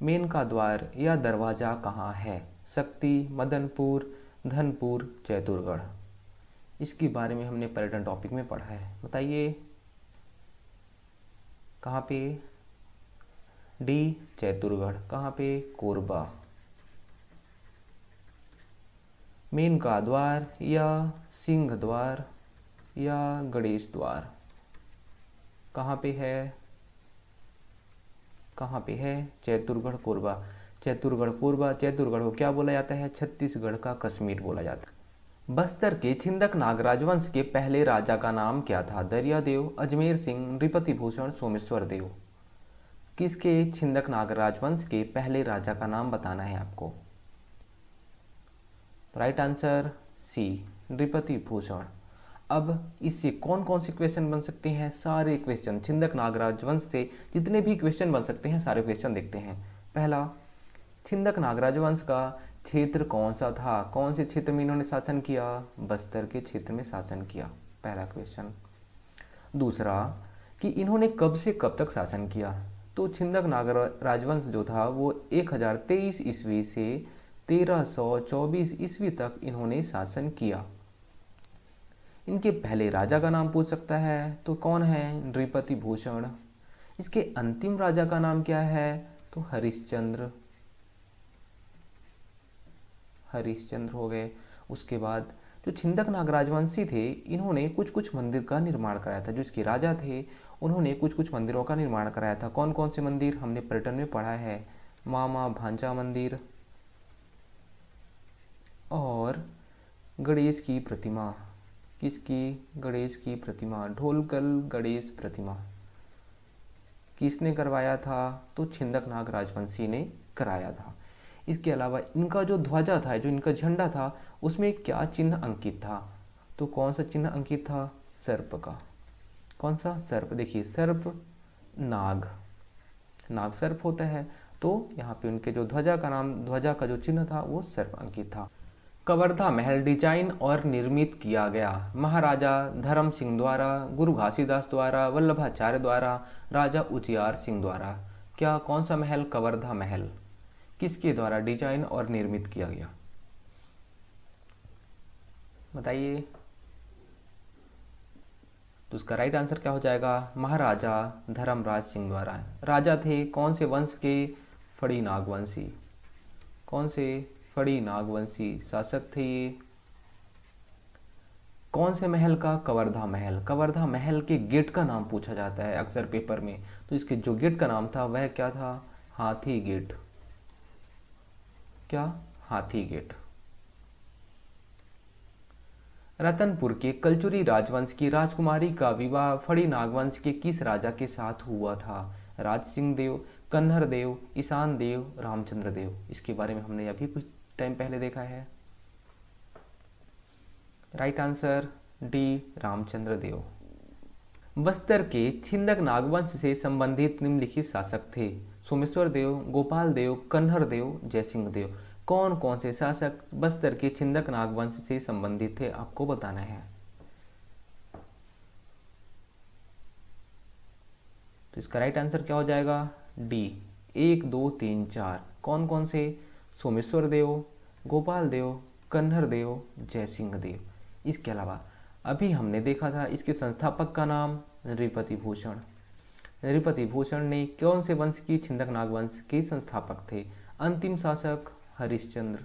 मेन का द्वार या दरवाजा कहाँ है? शक्ति, मदनपुर, धनपुर, चैतुरगढ़। इसके बारे में हमने पर्यटन टॉपिक में पढ़ा है, बताइए कहाँ पे? डी चैतुरगढ़। कहाँ पे? कोरबा। मेन का द्वार या सिंह द्वार या गणेश द्वार कहाँ पे है? कहाँ पे है? चैतुरगढ़, कोरबा। चैतुरगढ़, कोरबा। चैतुरगढ़ को क्या बोला जाता है? छत्तीसगढ़ का कश्मीर बोला जाता है। बस्तर के छिंदक नाग राजवंश के पहले राजा का नाम क्या था? दरियादेव, अजमेर सिंह, नृपति भूषण, सोमेश्वर देव। किसके छिंदक नाग राजवंश के पहले राजा का नाम बताना है आपको। Right answer C, Nripati Bhushan. अब इससे कौन कौन से क्वेश्चन बन सकते हैं? सारे क्वेश्चन छिंदक नाग राजवंश से जितने भी क्वेश्चन बन सकते हैं सारे क्वेश्चन देखते हैं। पहला, छिंदक नाग राजवंश का क्षेत्र कौन सा था? कौन से क्षेत्र में इन्होंने शासन किया? बस्तर के क्षेत्र में शासन किया, पहला क्वेश्चन। दूसरा, कि इन्होंने कब से कब तक शासन किया? तो छिंदक नाग राजवंश जो था वो 1023 ईस्वी से 1324 ईस्वी तक इन्होंने शासन किया। इनके पहले राजा का नाम पूछ सकता है, तो कौन है? नृपति भूषण। इसके अंतिम राजा का नाम क्या है? तो हरिश्चंद्र। हरिश्चंद्र हो गए। उसके बाद जो छिंदक नाग राजवंशी थे इन्होंने कुछ कुछ मंदिर का निर्माण कराया था। जो इसके राजा थे उन्होंने कुछ कुछ मंदिरों का निर्माण कराया था। कौन कौन से मंदिर? हमने पर्यटन में पढ़ा है, मामा भांजा मंदिर और गणेश की प्रतिमा। किसकी? गणेश की प्रतिमा, ढोलकल गणेश प्रतिमा। किसने करवाया था? तो छिंदक नाग राजवंशी ने कराया था। इसके अलावा इनका जो ध्वजा था, जो इनका झंडा था, उसमें क्या चिन्ह अंकित था? तो कौन सा चिन्ह अंकित था? सर्प का। कौन सा? सर्प। देखिए सर्प, नाग, नाग सर्प होता है, तो यहाँ पे उनके जो ध्वजा का नाम, ध्वजा का जो चिन्ह था वो सर्प अंकित था। कवर्धा महल डिजाइन और निर्मित किया गया महाराजा धर्म सिंह द्वारा, गुरु घासीदास द्वारा, वल्लभाचार्य द्वारा, राजा उजियार सिंह द्वारा। क्या, कौन सा महल? कवर्धा महल किसके द्वारा डिजाइन और निर्मित किया गया? बताइए। तो उसका राइट आंसर क्या हो जाएगा? महाराजा धर्मराज सिंह द्वारा। राजा थे कौन से वंश के? फड़ी नागवंशी। कौन से? फड़ी नागवंशी शासक थे ये। कौन से महल का? कवर्धा महल। कवर्धा महल के गेट का नाम पूछा जाता है अक्सर पेपर में, तो इसके जो गेट का नाम था वह क्या था? हाथी गेट। क्या? हाथी गेट। रतनपुर के कलचुरी राजवंश की राजकुमारी का विवाह फड़ी नागवंश के किस राजा के साथ हुआ था? राज सिंह देव, कन्हर देव, ईशान देव, रामचंद्र देव। इसके बारे में हमने अभी कुछ टाइम पहले देखा है। राइट आंसर डी, रामचंद्र देव। बस्तर के छिंदक नागवंश से संबंधित निम्नलिखित शासक थे? सोमेश्वर देव, गोपाल देव, कन्हर देव, जयसिंह देव। कौन कौन से शासक बस्तर के छिंदक नागवंश से संबंधित थे आपको बताना है। तो इसका राइट आंसर क्या हो जाएगा? डी, 1 2 3 4। कौन कौन से? सोमेश्वर देव, गोपाल देव, कन्हर देव, जयसिंह देव। इसके अलावा अभी हमने देखा था इसके संस्थापक का नाम नृपति भूषण। नृपति भूषण ने कौन से वंश की? छिंदक नागवंश के संस्थापक थे। अंतिम शासक हरिश्चंद्र।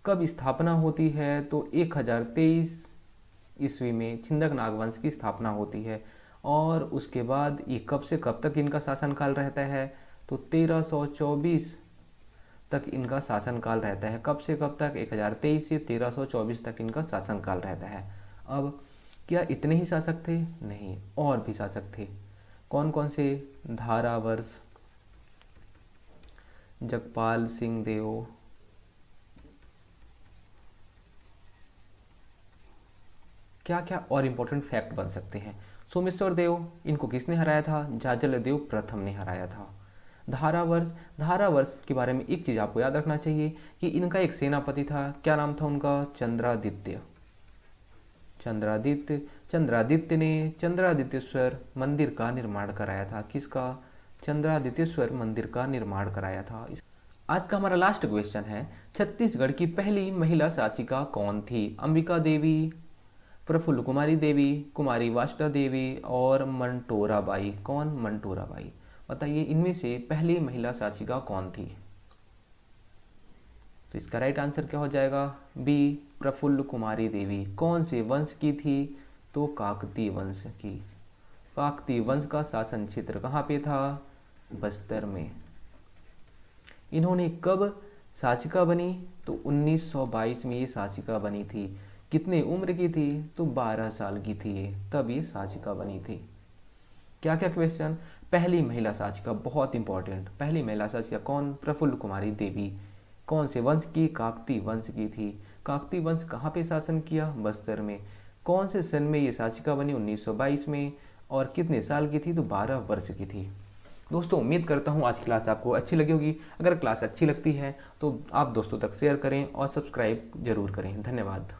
कब स्थापना होती है? तो 1023 ईस्वी में छिंदक नागवंश की स्थापना होती है। और उसके बाद ये कब से कब तक इनका शासनकाल रहता है? तो 1324 तक इनका शासनकाल रहता है। कब से कब तक? 1023 से 1324 तक इनका शासनकाल रहता है। अब क्या इतने ही शासक थे? नहीं, और भी शासक थे। कौन कौन से? धारावर्ष, जगपाल सिंह देव, क्या क्या और इम्पोर्टेंट फैक्ट बन सकते हैं? सोमेश्वर देव, इनको किसने हराया था? जाजल देव प्रथम ने हराया था। धारावर्ष, धारावर्ष के बारे में एक चीज आपको याद रखना चाहिए कि इनका एक सेनापति था। क्या नाम था उनका? चंद्रादित्य। चंद्रादित्य ने चंद्रादित्येश्वर मंदिर का निर्माण कराया था। किसका? चंद्रादित्येश्वर मंदिर का निर्माण कराया था। आज का हमारा लास्ट क्वेश्चन है, छत्तीसगढ़ की पहली महिला शासिका कौन थी? अंबिका देवी, प्रफुल्ल कुमारी देवी, कुमारी वाष्टा देवी और मंटोरा बाई। कौन? मंटोरा बाई। बताइए इनमें से पहली महिला शासिका कौन थी? तो इसका राइट आंसर क्या हो जाएगा? बी, प्रफुल्ल कुमारी देवी। कौन से वंश की थी? तो काकतीय वंश की। काकतीय वंश का शासन क्षेत्र कहाँ पे था? बस्तर में। इन्होंने कब शासिका बनी? तो 1922 में ये शासिका बनी थी। कितने उम्र की थी? तो 12 साल की थी ये, तब ये शासिका बनी थी। क्या क्या क्वेश्चन? पहली महिला शासिका, बहुत इंपॉर्टेंट। पहली महिला शासिका कौन? प्रफुल्ल कुमारी देवी। कौन से वंश की? काकतीय वंश की थी। काकतीय वंश कहाँ पे शासन किया? बस्तर में। कौन से सन में ये शासिका बनी? 1922 में। और कितने साल की थी? तो 12 वर्ष की थी। दोस्तों उम्मीद करता हूँ आज की क्लास आपको अच्छी लगी होगी। अगर क्लास अच्छी लगती है तो आप दोस्तों तक शेयर करें और सब्सक्राइब जरूर करें। धन्यवाद।